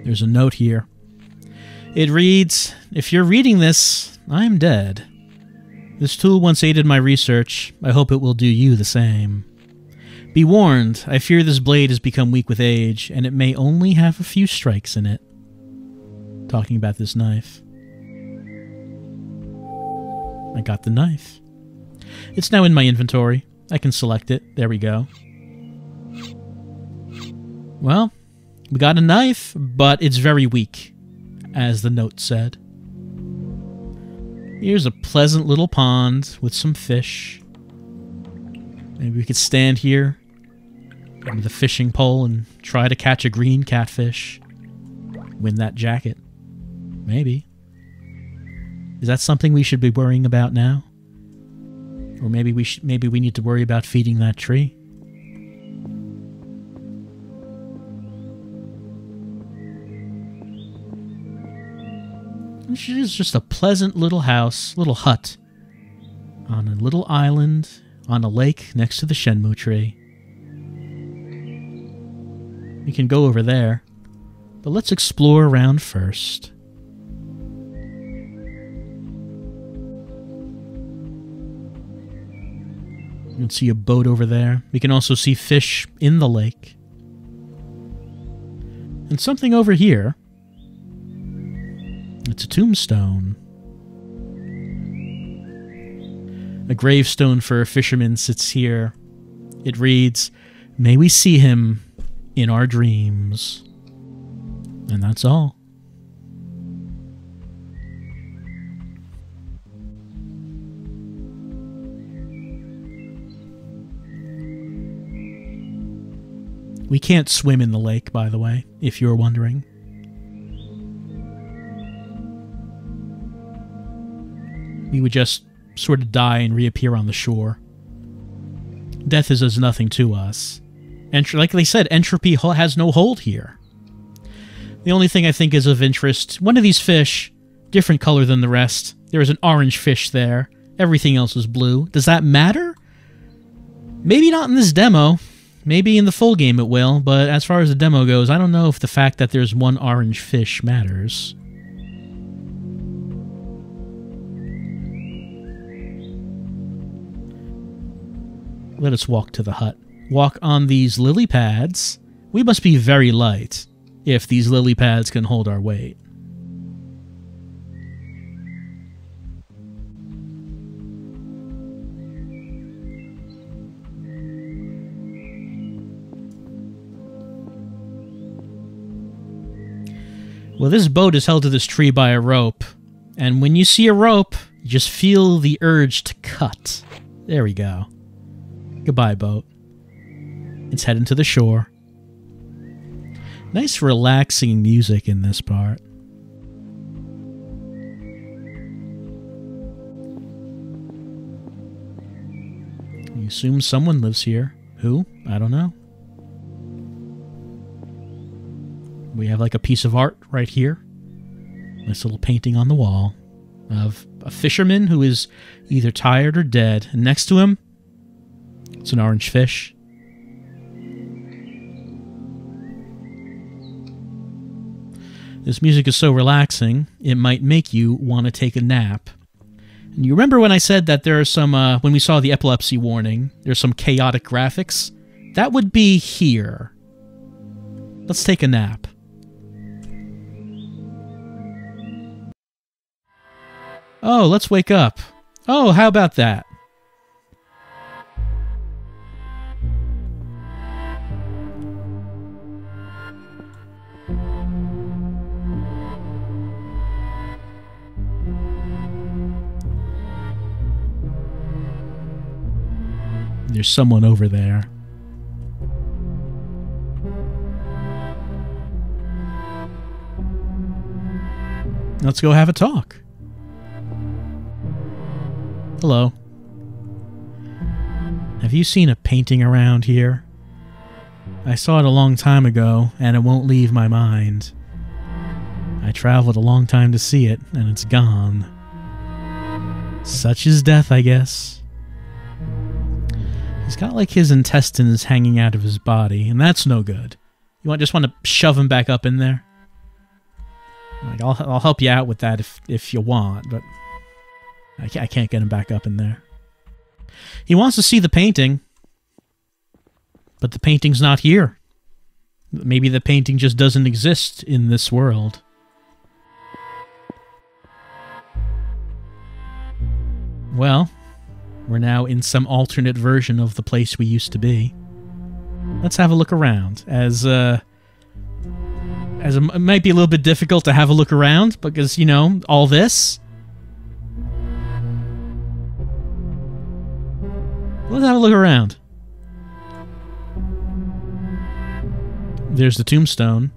Speaker 1: There's a note here. It reads, "If you're reading this, I'm dead. This tool once aided my research. I hope it will do you the same. Be warned, I fear this blade has become weak with age, and it may only have a few strikes in it." Talking about this knife. I got the knife. It's now in my inventory. I can select it. There we go. Well, we got a knife, but it's very weak, as the note said. Here's a pleasant little pond with some fish. Maybe we could stand here with a fishing pole and try to catch a green catfish. Win that jacket. Maybe. Is that something we should be worrying about now? Or maybe we need to worry about feeding that tree? This is just a pleasant little house, little hut, on a little island, on a lake next to the Shenmue tree. We can go over there, but let's explore around first. You can see a boat over there. We can also see fish in the lake. And something over here. It's a tombstone. A gravestone for a fisherman sits here. It reads, "May we see him in our dreams." And that's all. We can't swim in the lake, by the way, if you're wondering. We would just sort of die and reappear on the shore. Death is as nothing to us. Like they said, entropy has no hold here. The only thing I think is of interest, one of these fish, different color than the rest. There is an orange fish there. Everything else is blue. Does that matter? Maybe not in this demo. Maybe in the full game it will, but as far as the demo goes, I don't know if the fact that there's one orange fish matters. Let us walk to the hut. Walk on these lily pads. We must be very light if these lily pads can hold our weight. Well, this boat is held to this tree by a rope, and when you see a rope, you just feel the urge to cut. There we go. Goodbye, boat. It's heading to the shore. Nice relaxing music in this part. You assume someone lives here. Who? I don't know. We have like a piece of art right here. Nice little painting on the wall of a fisherman who is either tired or dead. And next to him, it's an orange fish. This music is so relaxing, it might make you want to take a nap. And you remember when I said that there are some, when we saw the epilepsy warning, there's some chaotic graphics? That would be here. Let's take a nap. Oh, let's wake up. Oh, how about that? There's someone over there. Let's go have a talk. Hello. Have you seen a painting around here? I saw it a long time ago, and it won't leave my mind. I traveled a long time to see it, and it's gone. Such is death, I guess. He's got like his intestines hanging out of his body, and that's no good. You just want to shove him back up in there? Like, I'll help you out with that if you want, but I can't get him back up in there. He wants to see the painting, but the painting's not here. Maybe the painting just doesn't exist in this world. Well, we're now in some alternate version of the place we used to be. Let's have a look around. As it might be a little bit difficult to have a look around because, you know, all this. Let's have a look around. There's the tombstone.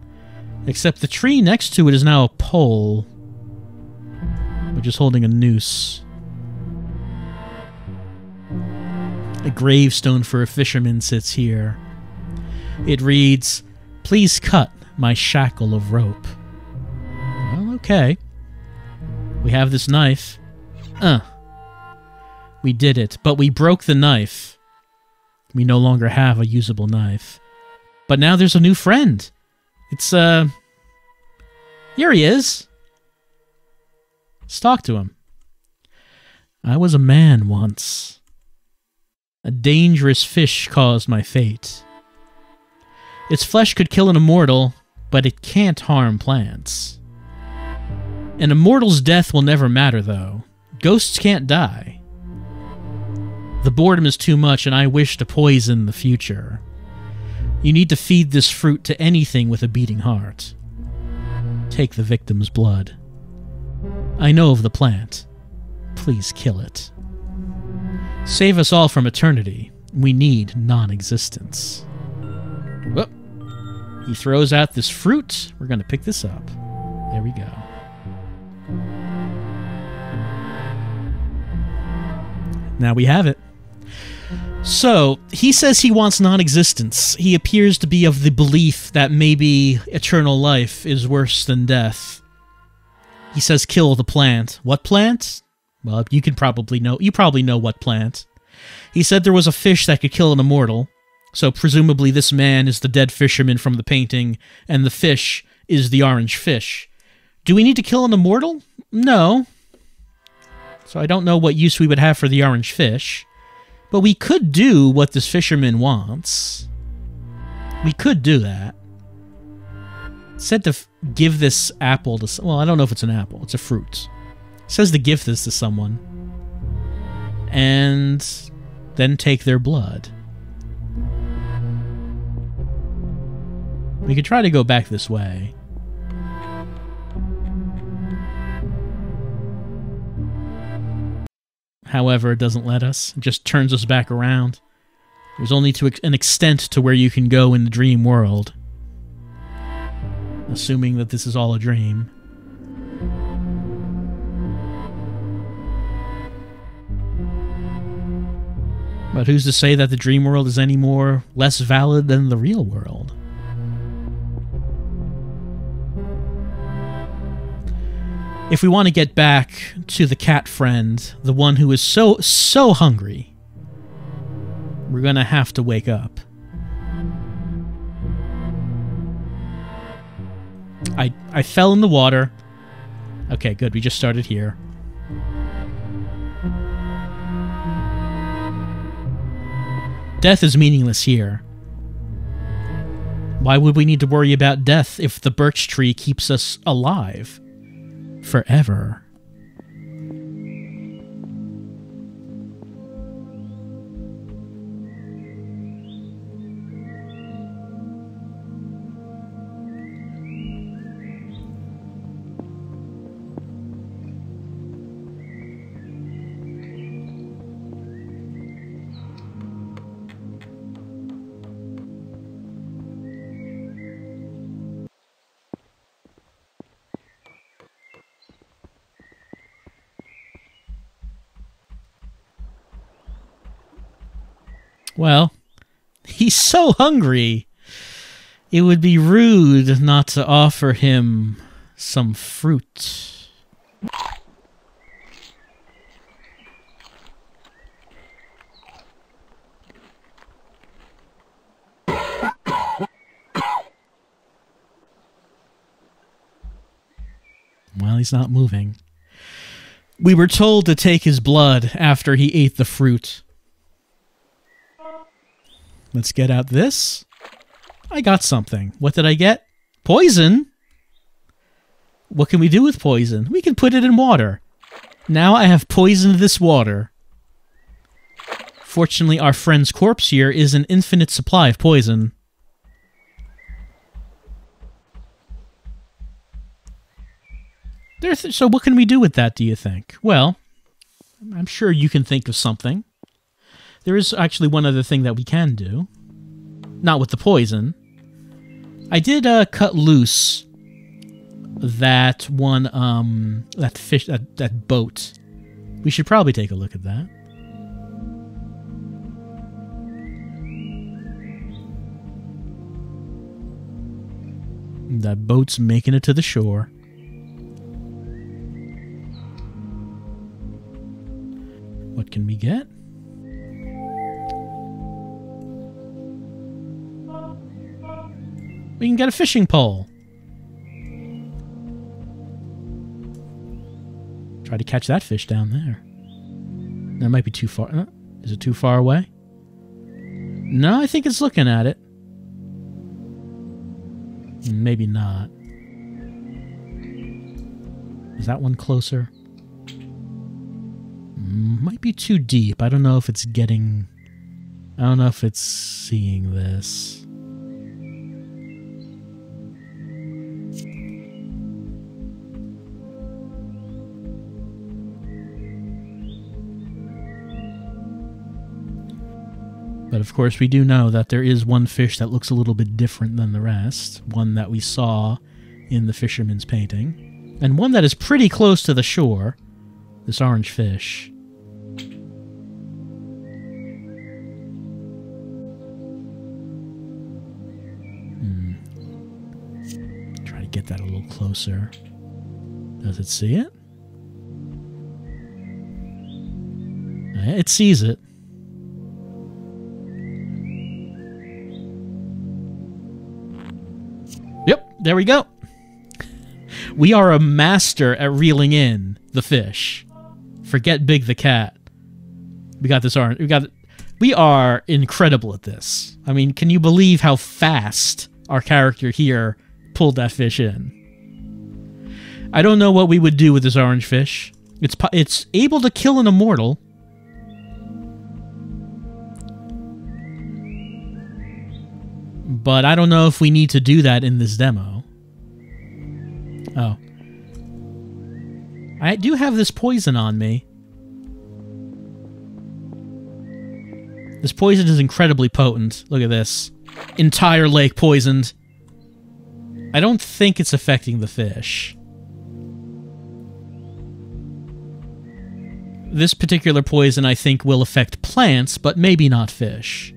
Speaker 1: Except the tree next to it is now a pole, which is holding a noose. A gravestone for a fisherman sits here. It reads, "Please cut my shackle of rope." Well, okay. We have this knife. We did it, but we broke the knife. We no longer have a usable knife. But now there's a new friend. It's, here he is. Let's talk to him. I was a man once. A dangerous fish caused my fate. Its flesh could kill an immortal, but it can't harm plants. An immortal's death will never matter, though. Ghosts can't die. The boredom is too much, and I wish to poison the future. You need to feed this fruit to anything with a beating heart. Take the victim's blood. I know of the plant. Please kill it. Save us all from eternity. We need non-existence. Whoop. He throws out this fruit. We're going to pick this up. There we go. Now we have it. So, he says he wants non-existence. He appears to be of the belief that maybe eternal life is worse than death. He says kill the plant. What plant? Well, you probably know what plant. He said there was a fish that could kill an immortal, so presumably this man is the dead fisherman from the painting, and the fish is the orange fish. Do we need to kill an immortal? No. So I don't know what use we would have for the orange fish. But we could do what this fisherman wants. We could do that. It said to give this apple to... Well, I don't know if it's an apple. It's a fruit. It says to give this to someone. And then take their blood. We could try to go back this way. However, it doesn't let us. It just turns us back around. There's only an extent to where you can go in the dream world. Assuming that this is all a dream. But who's to say that the dream world is any less valid than the real world? If we want to get back to the cat friend, the one who is so hungry, we're gonna have to wake up. I fell in the water. Okay, good, we just started here. Death is meaningless here. Why would we need to worry about death if the birch tree keeps us alive? Forever. Well, he's so hungry. It would be rude not to offer him some fruit. Well, he's not moving. We were told to take his blood after he ate the fruit. Let's get out this. I got something. What did I get? Poison? What can we do with poison? We can put it in water. Now I have poisoned this water. Fortunately, our friend's corpse here is an infinite supply of poison. So what can we do with that, do you think? Well, I'm sure you can think of something. There is actually one other thing that we can do. Not with the poison. I did cut loose that one, that fish, that boat. We should probably take a look at that. That boat's making it to the shore. What can we get? We can get a fishing pole. Try to catch that fish down there. That might be too far. Is it too far away? No, I think it's looking at it. Maybe not. Is that one closer? Might be too deep. I don't know if it's getting... I don't know if it's seeing this. But of course we do know that there is one fish that looks a little bit different than the rest. One that we saw in the fisherman's painting. And one that is pretty close to the shore. This orange fish. Try to get that a little closer. Does it see it? It sees it. Yep, there we go. We are a master at reeling in the fish. Forget Big the cat. We got this orange. We are incredible at this. I mean, can you believe how fast our character here pulled that fish in? I don't know what we would do with this orange fish. It's able to kill an immortal. But I don't know if we need to do that in this demo. Oh. I do have this poison on me. This poison is incredibly potent. Look at this. Entire lake poisoned. I don't think it's affecting the fish. This particular poison, I think, will affect plants, but maybe not fish.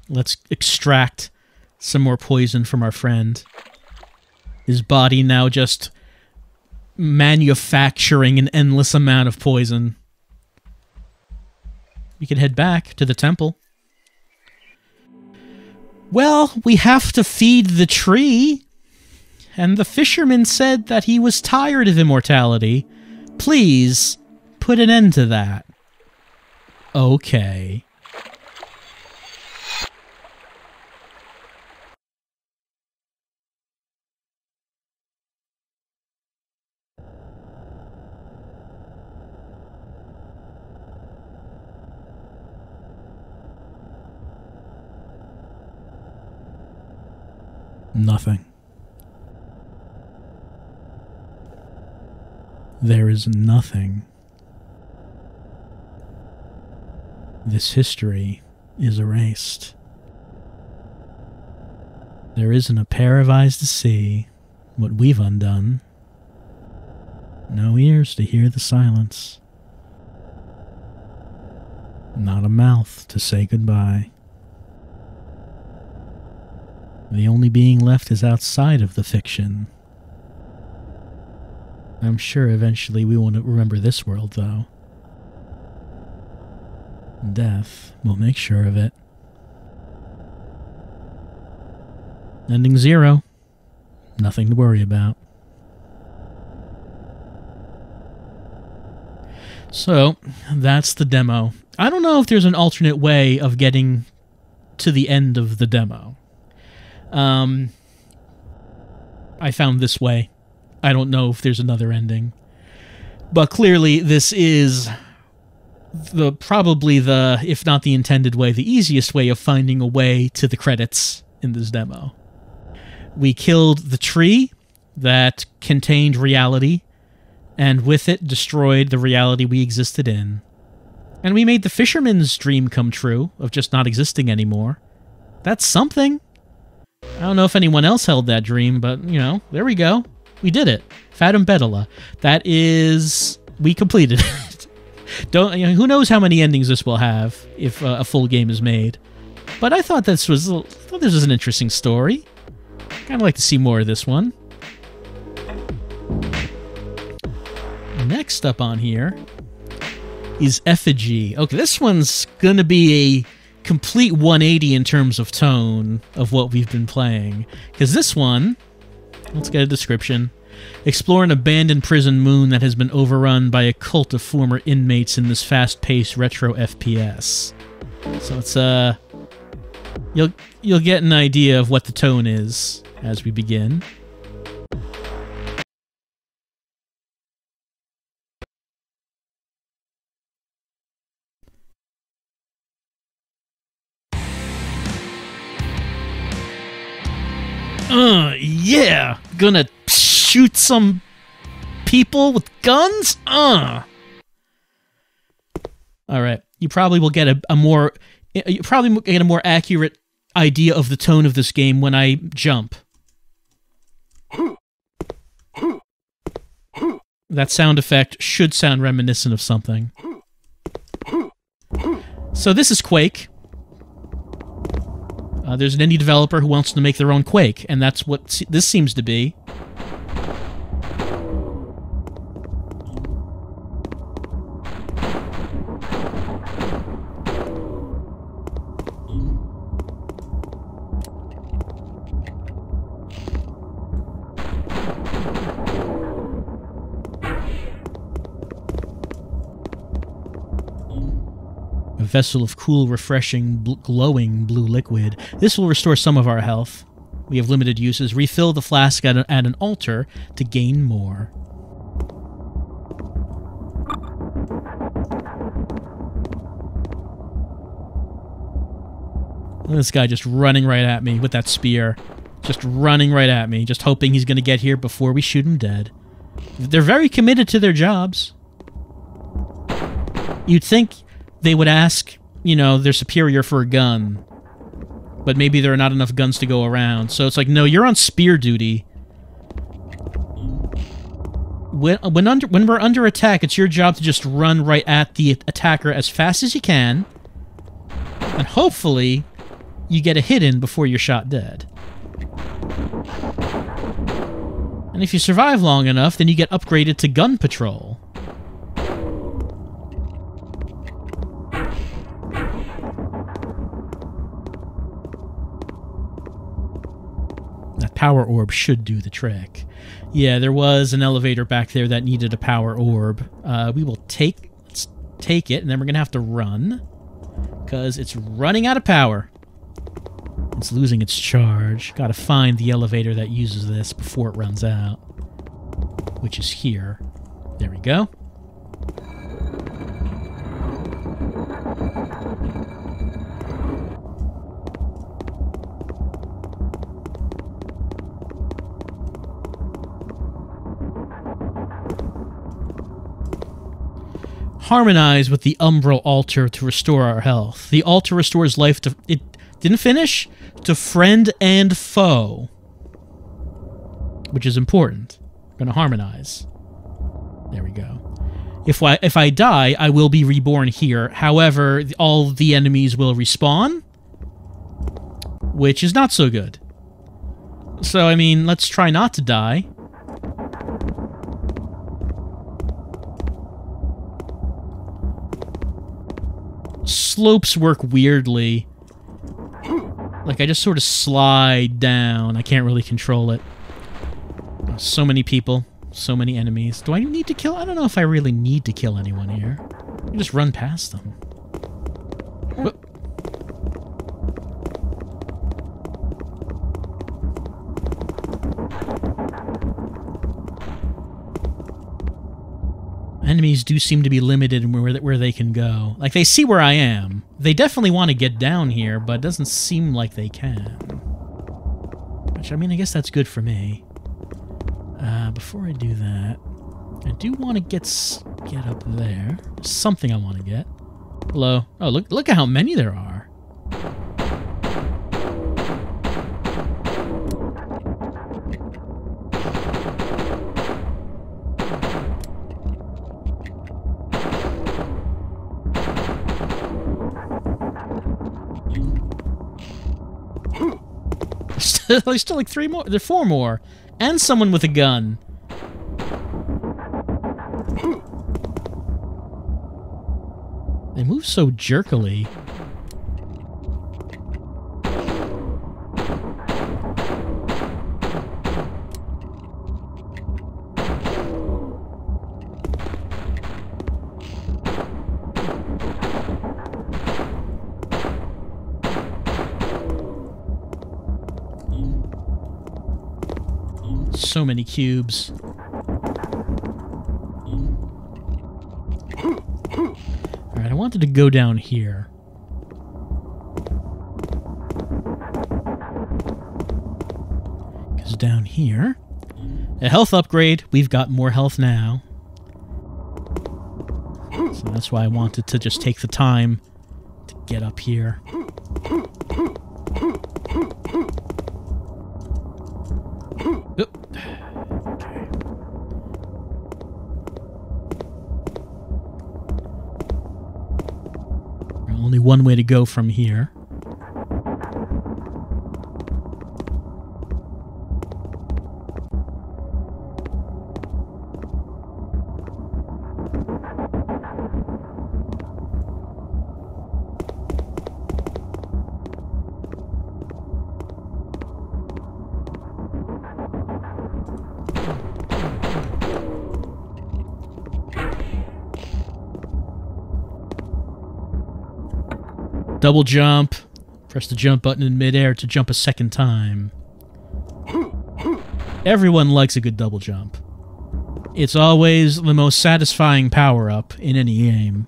Speaker 1: Let's extract some more poison from our friend. His body now just manufacturing an endless amount of poison. We can head back to the temple. Well, we have to feed the tree. And the fisherman said that he was tired of immortality. Please, put an end to that. Okay. Nothing. There is nothing. This history is erased. There isn't a pair of eyes to see what we've undone. No ears to hear the silence. Not a mouth to say goodbye. The only being left is outside of the fiction. I'm sure eventually we won't remember this world, though. Death will make sure of it. Ending 0. Nothing to worry about. So, that's the demo. I don't know if there's an alternate way of getting to the end of the demo. I found this way. I don't know if there's another ending. But clearly, this is probably the, if not the intended way, the easiest way of finding a way to the credits in this demo. We killed the tree that contained reality, and with it destroyed the reality we existed in. And we made the fisherman's dream come true of just not existing anymore. That's something. I don't know if anyone else held that dream, but, you know, there we go. We did it. Fatum Betula. That is... We completed it. Who knows how many endings this will have if a full game is made. But I thought this was an interesting story. Kind of like to see more of this one. Next up on here is Effigy. Okay, this one's gonna be a complete 180 in terms of tone of what we've been playing. Because this one, let's get a description. Explore an abandoned prison moon that has been overrun by a cult of former inmates in this fast-paced retro FPS. So it's you'll get an idea of what the tone is as we begin. Yeah! Gonna shoot some people with guns? Alright. You probably will get a more accurate idea of the tone of this game when I jump. That sound effect should sound reminiscent of something. So this is Quake. There's an indie developer who wants to make their own Quake, and that's what this seems to be. A vessel of cool, refreshing, glowing blue liquid. This will restore some of our health. We have limited uses. Refill the flask at an altar to gain more. This guy just running right at me with that spear. Just running right at me, just hoping he's going to get here before we shoot him dead. They're very committed to their jobs. You'd think they would ask, you know, their superior for a gun. But maybe there are not enough guns to go around. So it's like, no, you're on spear duty. When we're under attack, it's your job to just run right at the attacker as fast as you can. And hopefully, you get a hit in before you're shot dead. And if you survive long enough, then you get upgraded to gun patrol. That power orb should do the trick. Yeah, there was an elevator back there that needed a power orb. Let's take it, and then we're going to have to run. Because it's running out of power. It's losing its charge. Gotta find the elevator that uses this before it runs out. Which is here. There we go. Harmonize with the Umbral altar to restore our health. The altar restores life to... It didn't finish? To friend and foe. Which is important. We're gonna harmonize. There we go. If I die, I will be reborn here. However, all the enemies will respawn. Which is not so good. So, I mean, let's try not to die. Slopes work weirdly. Like, I just sort of slide down. I can't really control it. So many people. So many enemies. Do I need to kill? I don't know if I really need to kill anyone here. I can just run past them. Whoop. Enemies do seem to be limited in where they can go. Like, they see where I am. They definitely want to get down here, but it doesn't seem like they can. Which, I mean, I guess that's good for me. Before I do that, I do want to get up there. There's something I want to get. Hello. Oh, look at how many there are. There's still like 3 more. There's 4 more. And someone with a gun. They move so jerkily. So many cubes. Alright, I wanted to go down here. Because down here, a health upgrade. We've got more health now. So that's why I wanted to just take the time to get up here. Oop. Okay. Only one way to go from here. Double jump. Press the jump button in midair to jump a second time. Everyone likes a good double jump. It's always the most satisfying power-up in any game.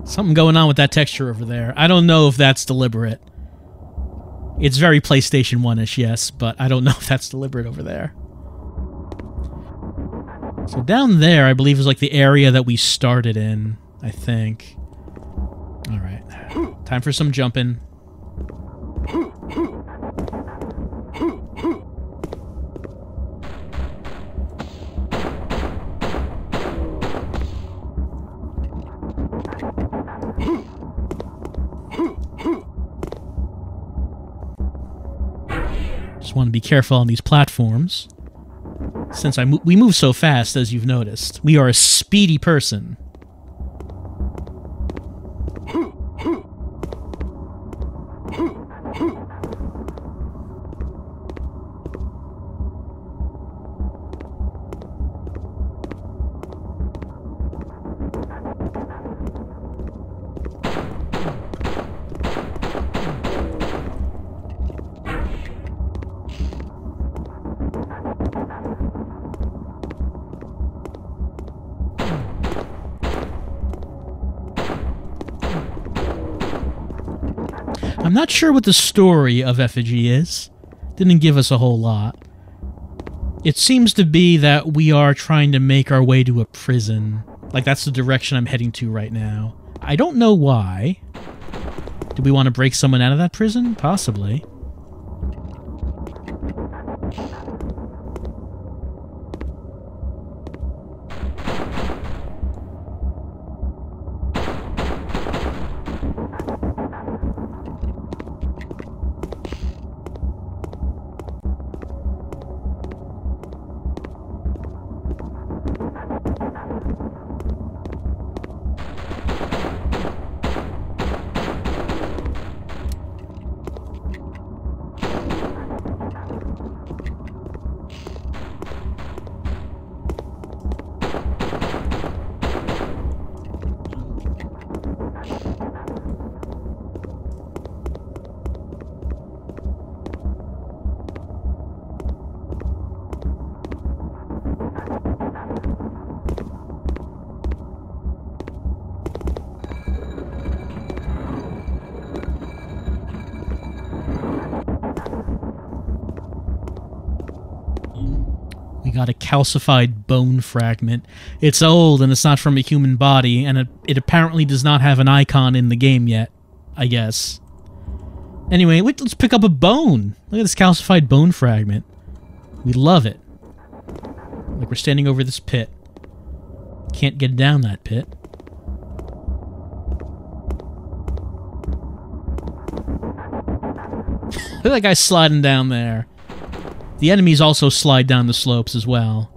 Speaker 1: Something going on with that texture over there. I don't know if that's deliberate. It's very PlayStation 1-ish, yes, but I don't know if that's deliberate over there. So down there, I believe, is like the area that we started in, I think. Alright. Time for some jumping. Want to be careful on these platforms. Since we move so fast, as you've noticed. We are a speedy person. I'm not sure what the story of Effigy is. Didn't give us a whole lot. It seems to be that we are trying to make our way to a prison. Like, that's the direction I'm heading to right now. I don't know why. Do we want to break someone out of that prison? Possibly. Got a calcified bone fragment. It's old and it's not from a human body, and it apparently does not have an icon in the game yet, I guess. Anyway, let's pick up a bone. Look at this calcified bone fragment. We love it. Like we're standing over this pit. Can't get down that pit. Look at that guy sliding down there. The enemies also slide down the slopes as well.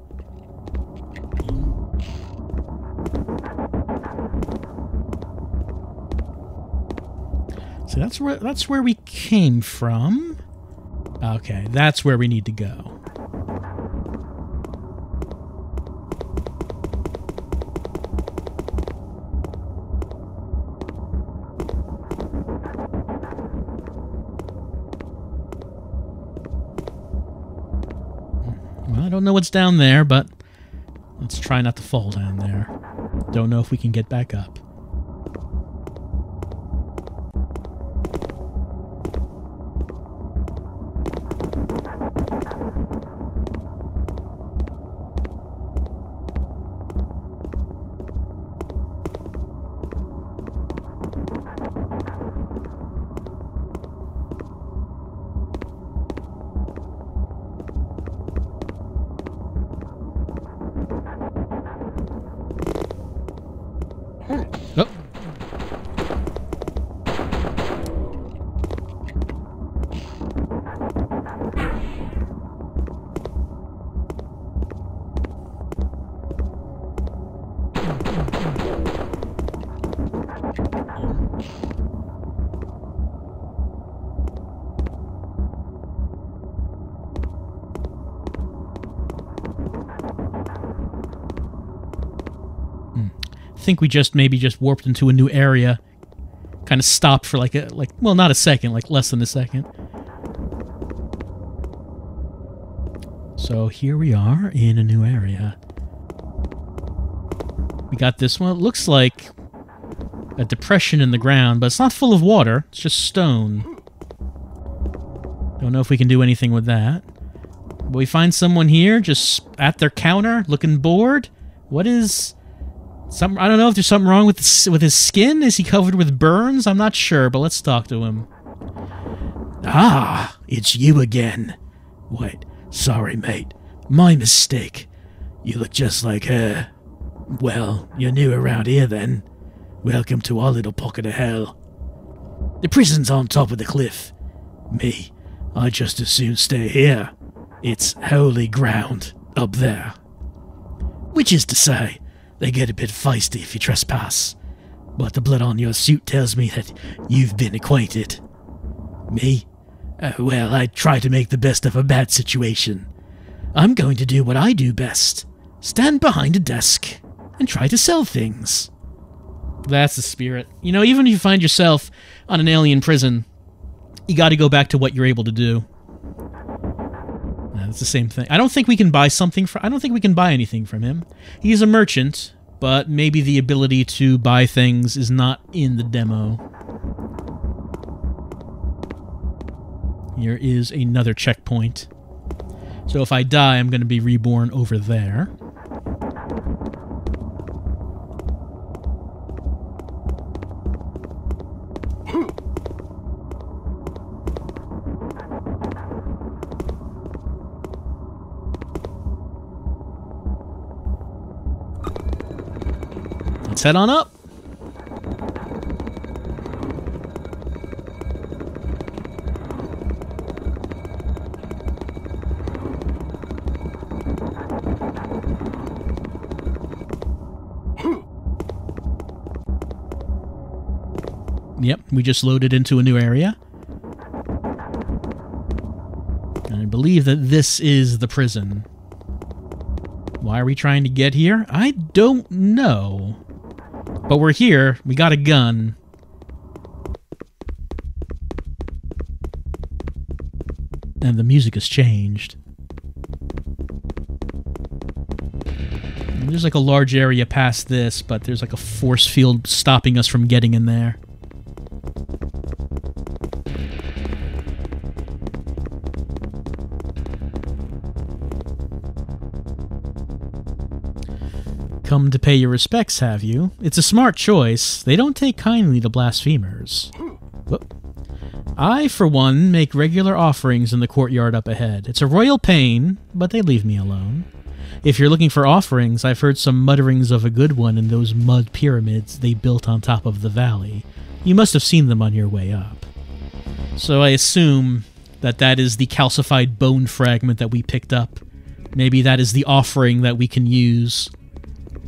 Speaker 1: So that's where we came from. Okay, that's where we need to go. Well, I don't know what's down there, but let's try not to fall down there. Don't know if we can get back up. Oh. I think we maybe just warped into a new area. Kind of stopped for well, not a second, like less than a second. So here we are in a new area. We got this one. It looks like a depression in the ground, but it's not full of water. It's just stone. Don't know if we can do anything with that. But we find someone here just at their counter looking bored. What is... I don't know if there's something wrong with his skin. Is he covered with burns? I'm not sure, but let's talk to him.
Speaker 5: Ah, it's you again. Wait, sorry, mate. My mistake. You look just like her. Well, you're new around here then. Welcome to our little pocket of hell. The prison's on top of the cliff. Me, I'd just as soon stay here. It's holy ground up there. Which is to say, they get a bit feisty if you trespass. But the blood on your suit tells me that you've been acquainted. Me? Well, I try to make the best of a bad situation. I'm going to do what I do best. Stand behind a desk and try to sell things.
Speaker 1: That's the spirit. You know, even if you find yourself on an alien prison, you got to go back to what you're able to do. It's the same thing. I don't think we can buy anything from him. He's a merchant, but maybe the ability to buy things is not in the demo. Here is another checkpoint. So if I die, I'm going to be reborn over there. Let's head on up. Yep, we just loaded into a new area. And I believe that this is the prison. Why are we trying to get here? I don't know. But we're here. We got a gun. And the music has changed. There's like a large area past this, but there's like a force field stopping us from getting in there. Come to pay your respects, have you? It's a smart choice. They don't take kindly to blasphemers. Whoop. I, for one, make regular offerings in the courtyard up ahead. It's a royal pain, but they leave me alone. If you're looking for offerings, I've heard some mutterings of a good one in those mud pyramids they built on top of the valley. You must have seen them on your way up. So I assume that that is the calcified bone fragment that we picked up. Maybe that is the offering that we can use.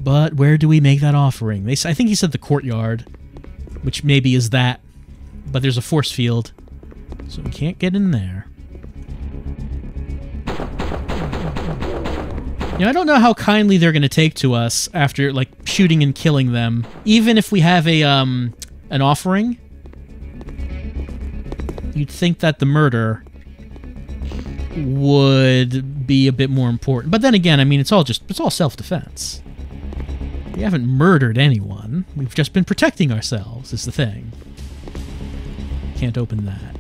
Speaker 1: But where do we make that offering? I think he said the courtyard, which maybe is that. But there's a force field, so we can't get in there. You know, I don't know how kindly they're going to take to us after, like, shooting and killing them. Even if we have a an offering, you'd think that the murder would be a bit more important. But then again, I mean, it's all self-defense. We haven't murdered anyone. We've just been protecting ourselves, is the thing. Can't open that.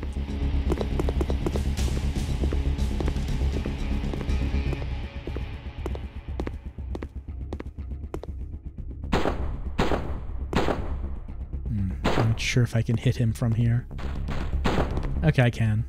Speaker 1: I'm not sure if I can hit him from here. Okay, I can.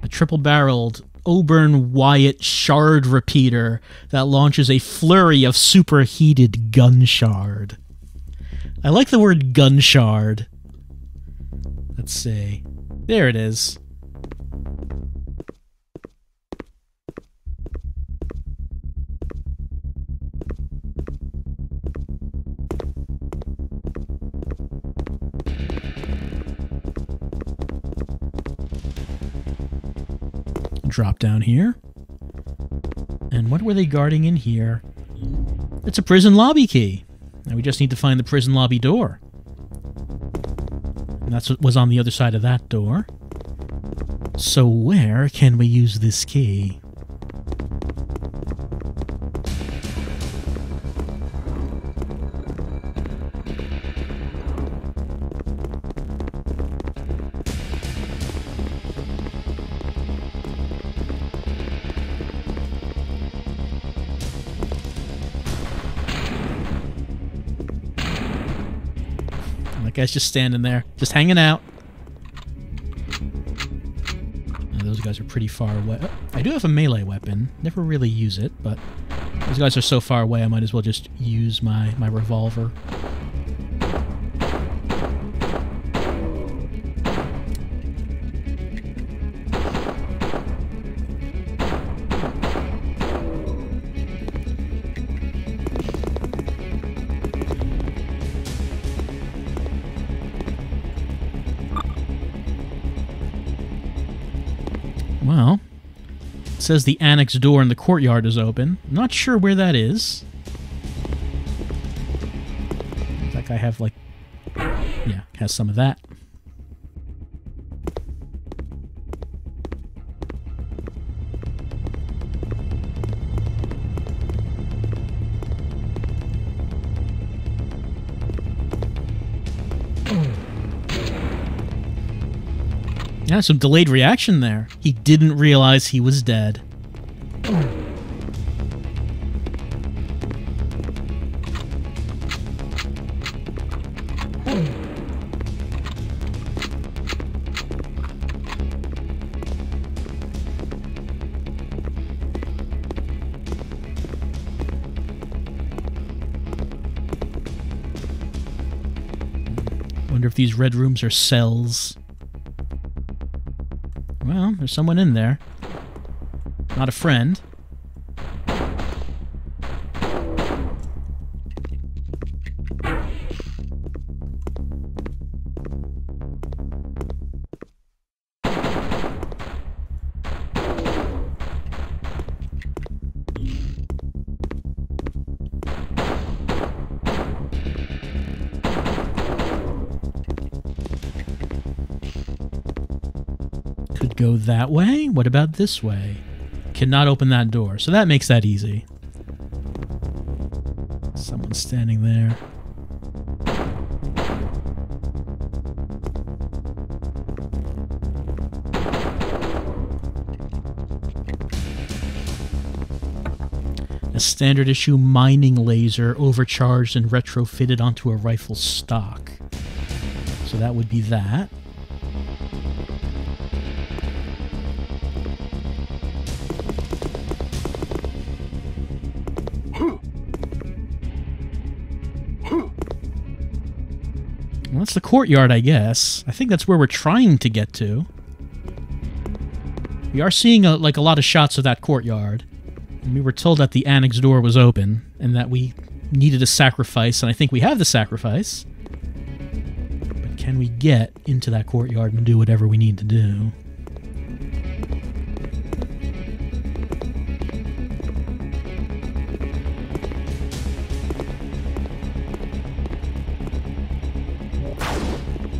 Speaker 1: Triple-barreled Auburn Wyatt shard repeater that launches a flurry of superheated gun shard. I like the word gun shard. Let's see. There it is. Drop down here. And what were they guarding in here? It's a prison lobby key. Now we just need to find the prison lobby door. And that's what was on the other side of that door. So where can we use this key? That guy's just standing there, just hanging out. And those guys are pretty far away. Oh, I do have a melee weapon. Never really use it, but those guys are so far away I might as well just use my revolver. Well, it says the annex door in the courtyard is open. I'm not sure where that is. Does that guy have, like... Yeah, has some of that. Yeah, some delayed reaction there. He didn't realize he was dead. Wonder if these red rooms are cells. Well, there's someone in there. Not a friend. Could go that way? What about this way? Cannot open that door, so that makes that easy. Someone's standing there. A standard issue mining laser overcharged and retrofitted onto a rifle stock. So that would be that. Well, that's the courtyard, I guess. I think that's where we're trying to get to. We are seeing a lot of shots of that courtyard. And we were told that the annex door was open and that we needed a sacrifice, and I think we have the sacrifice. But can we get into that courtyard and do whatever we need to do?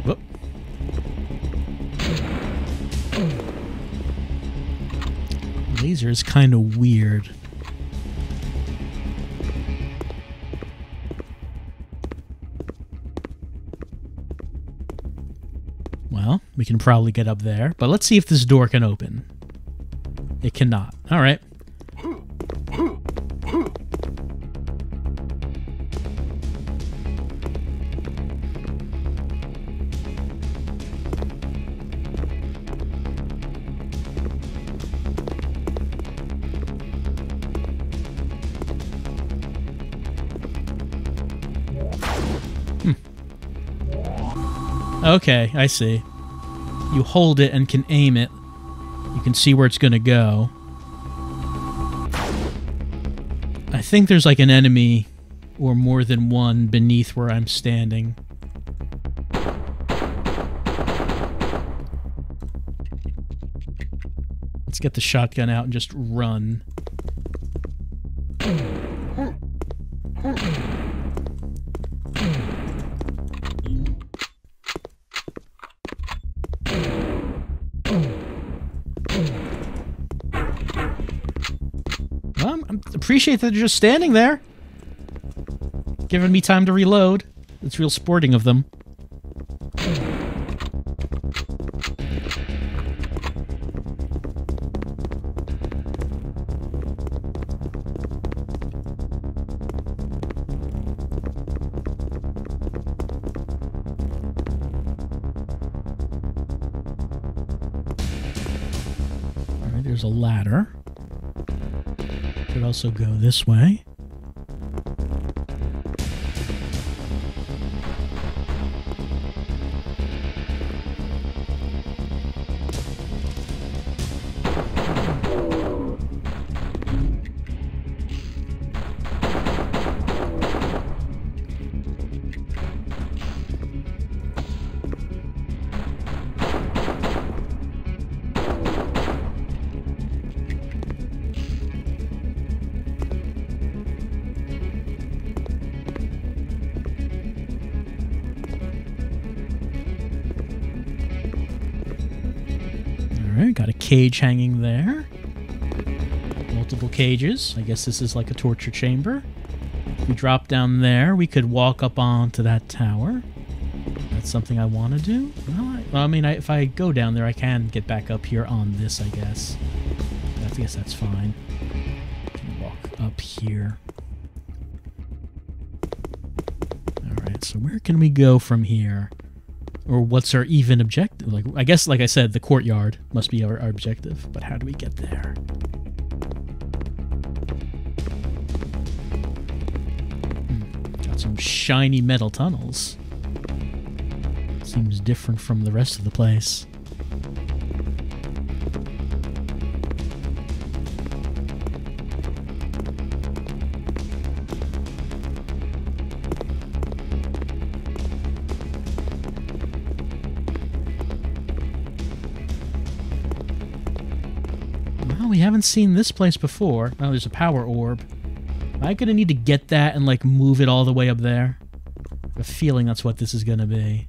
Speaker 1: Whoop. Laser is kind of weird. Well, we can probably get up there, but let's see if this door can open. It cannot. All right. Okay, I see. You hold it and can aim it. You can see where it's gonna go. I think there's like an enemy or more than one beneath where I'm standing. Let's get the shotgun out and just run. Appreciate that they're just standing there, giving me time to reload. It's real sporting of them. All right, there's a ladder. Could also go this way. Alright, got a cage hanging there. Multiple cages. I guess this is like a torture chamber. If we drop down there, we could walk up onto that tower. That's something I want to do. Well, I mean, if I go down there, I can get back up here on this, I guess. I guess that's fine. I can walk up here. Alright, so where can we go from here? Or what's our even objective? Like, I guess, like I said, the courtyard must be our objective. But how do we get there? Got some shiny metal tunnels. Seems different from the rest of the place. Well, we haven't seen this place before. Oh, there's a power orb. Am I gonna need to get that and, like, move it all the way up there? I have a feeling that's what this is gonna be.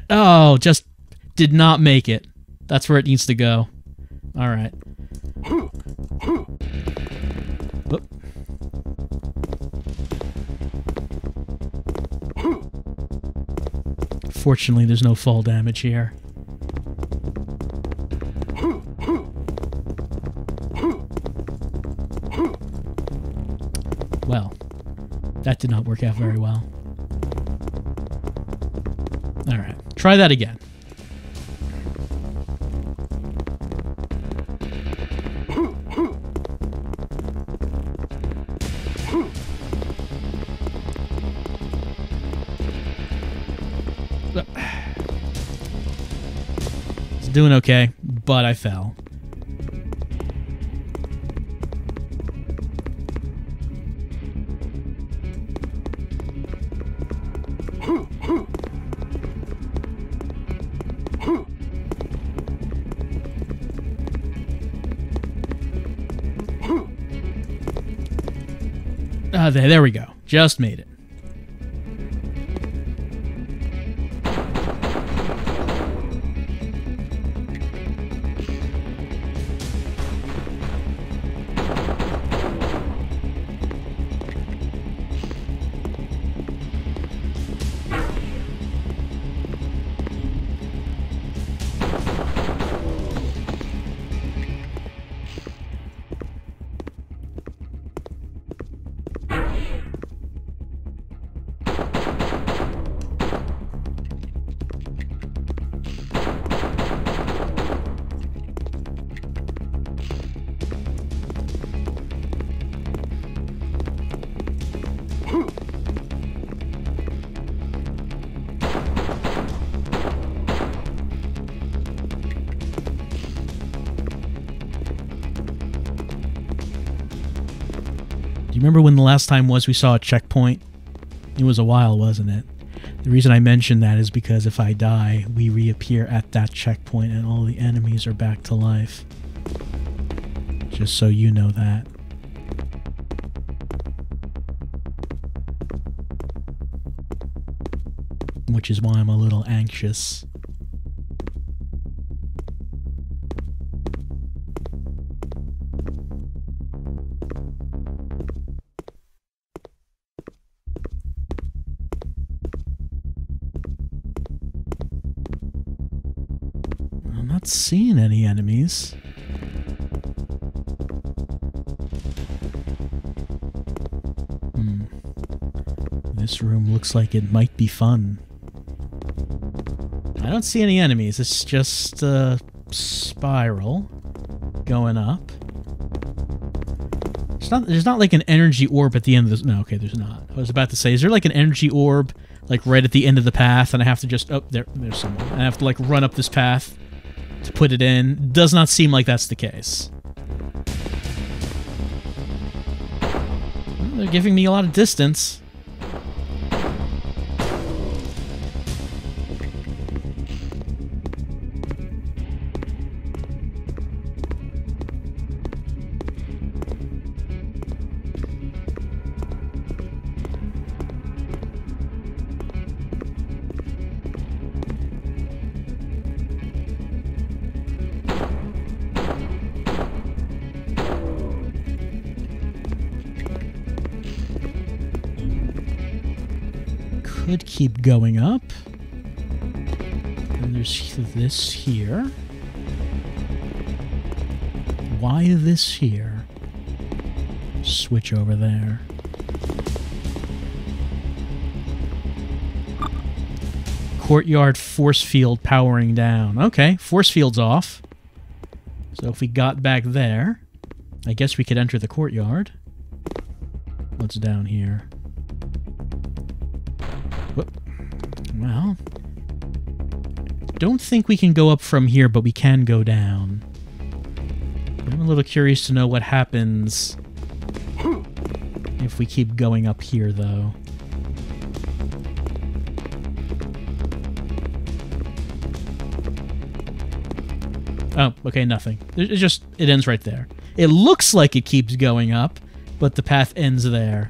Speaker 1: Oh, just did not make it. That's where it needs to go. Alright. Fortunately, there's no fall damage here. Well, that did not work out very well. Alright, try that again. It's doing okay, but I fell. There we go. Just made it. Do you remember when the last time was we saw a checkpoint? It was a while, wasn't it? The reason I mention that is because if I die, we reappear at that checkpoint and all the enemies are back to life. Just so you know that. Which is why I'm a little anxious. I'm not seeing any enemies. This room looks like it might be fun. I don't see any enemies. It's just a spiral going up. There's not like an energy orb at the end of this. No, okay, there's not. I was about to say, is there like an energy orb like right at the end of the path and I have to just... Oh, there's someone. I have to like run up this path to put it in. Does not seem like that's the case. Well, they're giving me a lot of distance. could keep going up. And there's this here. Why this here? Switch over there. Courtyard force field powering down. Okay, force field's off. So if we got back there, I guess we could enter the courtyard. What's down here? Whoop. Well, don't think we can go up from here, but we can go down. I'm a little curious to know what happens if we keep going up here, though. Oh, okay, nothing. It's just, it ends right there. It looks like it keeps going up, but the path ends there.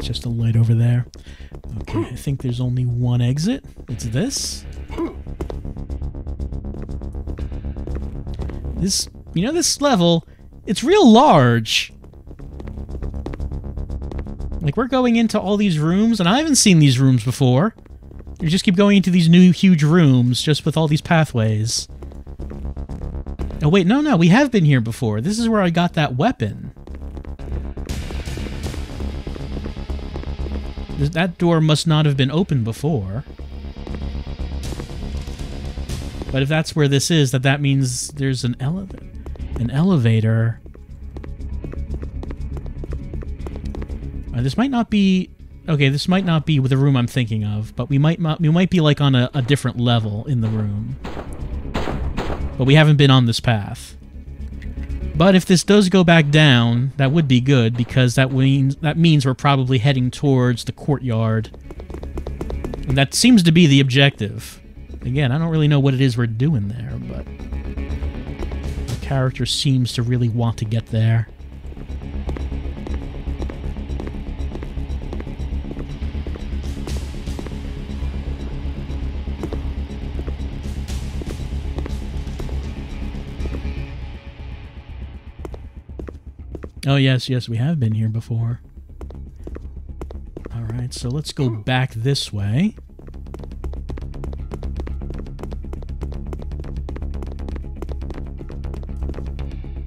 Speaker 1: Just a light over there. Okay, I think there's only one exit. It's this. This, you know, this level, it's real large. Like, we're going into all these rooms, and I haven't seen these rooms before. You just keep going into these new huge rooms, just with all these pathways. Oh, wait, no, we have been here before. This is where I got that weapon. That door must not have been open before. But if that's where this is, that means there's an elevator. This might not be... Okay, this might not be the room I'm thinking of, but we might be like on a different level in the room. But we haven't been on this path. But if this does go back down, that would be good, because that means we're probably heading towards the courtyard. And that seems to be the objective. Again, I don't really know what it is we're doing there, but the character seems to really want to get there. Oh, yes, we have been here before. Alright, so let's go back this way.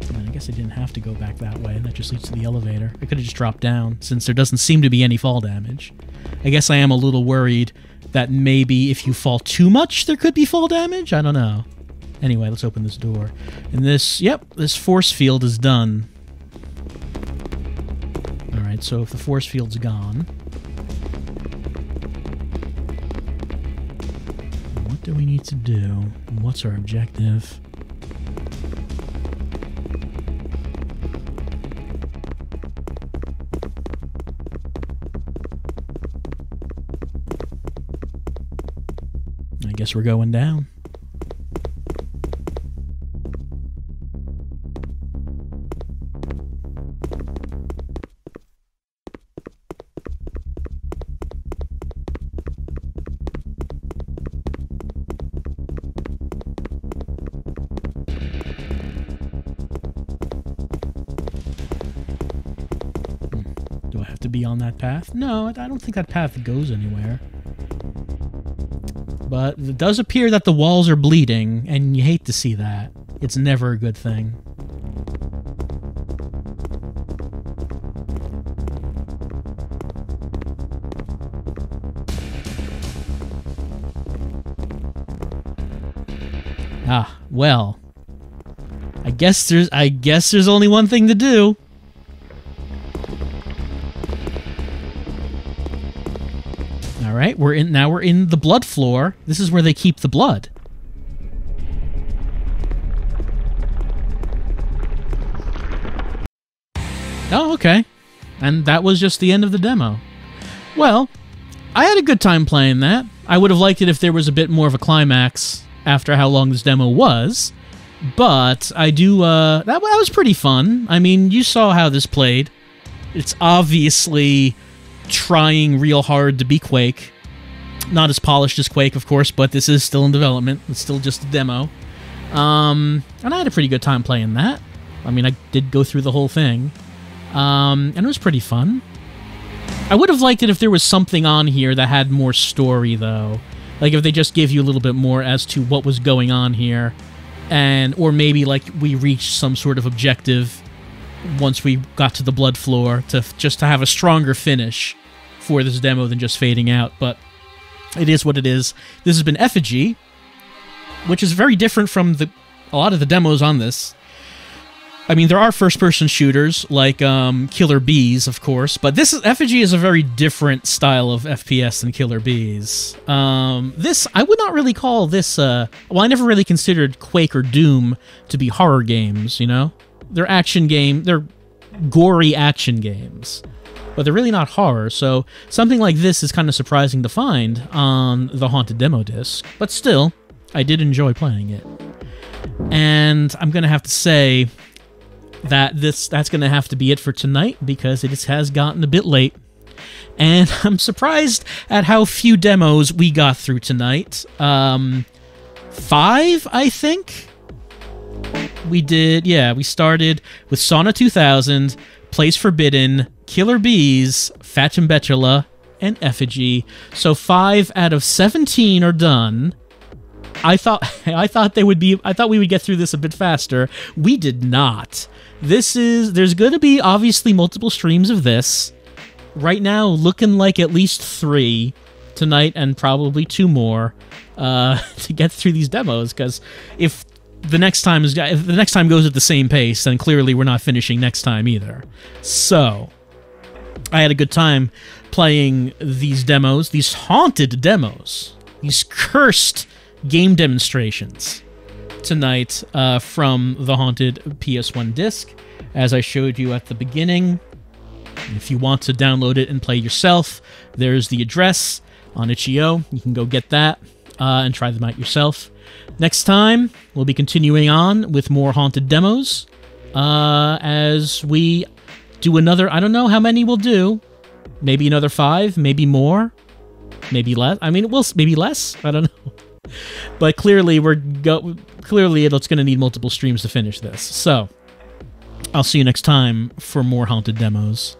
Speaker 1: And I guess I didn't have to go back that way. That just leads to the elevator. I could have just dropped down, since there doesn't seem to be any fall damage. I guess I am a little worried that maybe if you fall too much, there could be fall damage? I don't know. Anyway, let's open this door. And this, yep, this force field is done. Alright, so if the force field's gone... what do we need to do? What's our objective? I guess we're going down. Do I have to be on that path? No, I don't think that path goes anywhere. But it does appear that the walls are bleeding, and you hate to see that. It's never a good thing. Ah, well. I guess there's only one thing to do. Alright, we're in the blood floor. This is where they keep the blood. Oh, okay. And that was just the end of the demo. Well, I had a good time playing that. I would have liked it if there was a bit more of a climax after how long this demo was. But I do, that was pretty fun. I mean, you saw how this played. It's obviously trying real hard to be Quake. Not as polished as Quake, of course, but this is still in development. It's still just a demo. And I had a pretty good time playing that. I mean, I did go through the whole thing. And it was pretty fun. I would have liked it if there was something on here that had more story, though. Like, if they just gave you a little bit more as to what was going on here. Or maybe, like, we reached some sort of objective once we got to the blood floor to have a stronger finish for this demo than just fading out. But it is what it is. This has been Effigy, which is very different from a lot of the demos on this. I mean, there are first-person shooters, like Killer Bees, of course, but Effigy is a very different style of FPS than Killer Bees. I would not really call this, well, I never really considered Quake or Doom to be horror games, you know? They're gory action games, but they're really not horror, so something like this is kind of surprising to find on the Haunted Demo Disc, but still, I did enjoy playing it. And I'm going to have to say that that's going to have to be it for tonight, because it has gotten a bit late. And I'm surprised at how few demos we got through tonight. 5, I think? We did, yeah, we started with Sauna 2000, Place Forbidden, Killer Bees, Fatum Betula, and Effigy. So 5 out of 17 are done. I thought we would get through this a bit faster. We did not. There's going to be obviously multiple streams of this. Right now, looking like at least 3 tonight and probably 2 more to get through these demos. Because if the next time goes at the same pace, then clearly we're not finishing next time either. So I had a good time playing these demos, these haunted demos, these cursed game demonstrations tonight from the Haunted PS1 disc, as I showed you at the beginning. If you want to download it and play yourself, there's the address on itch.io. You can go get that and try them out yourself. Next time, we'll be continuing on with more haunted demos as we do another, I don't know how many we'll do, maybe another 5, maybe more, maybe less. I mean, maybe less, I don't know. But clearly, it's going to need multiple streams to finish this. So, I'll see you next time for more haunted demos.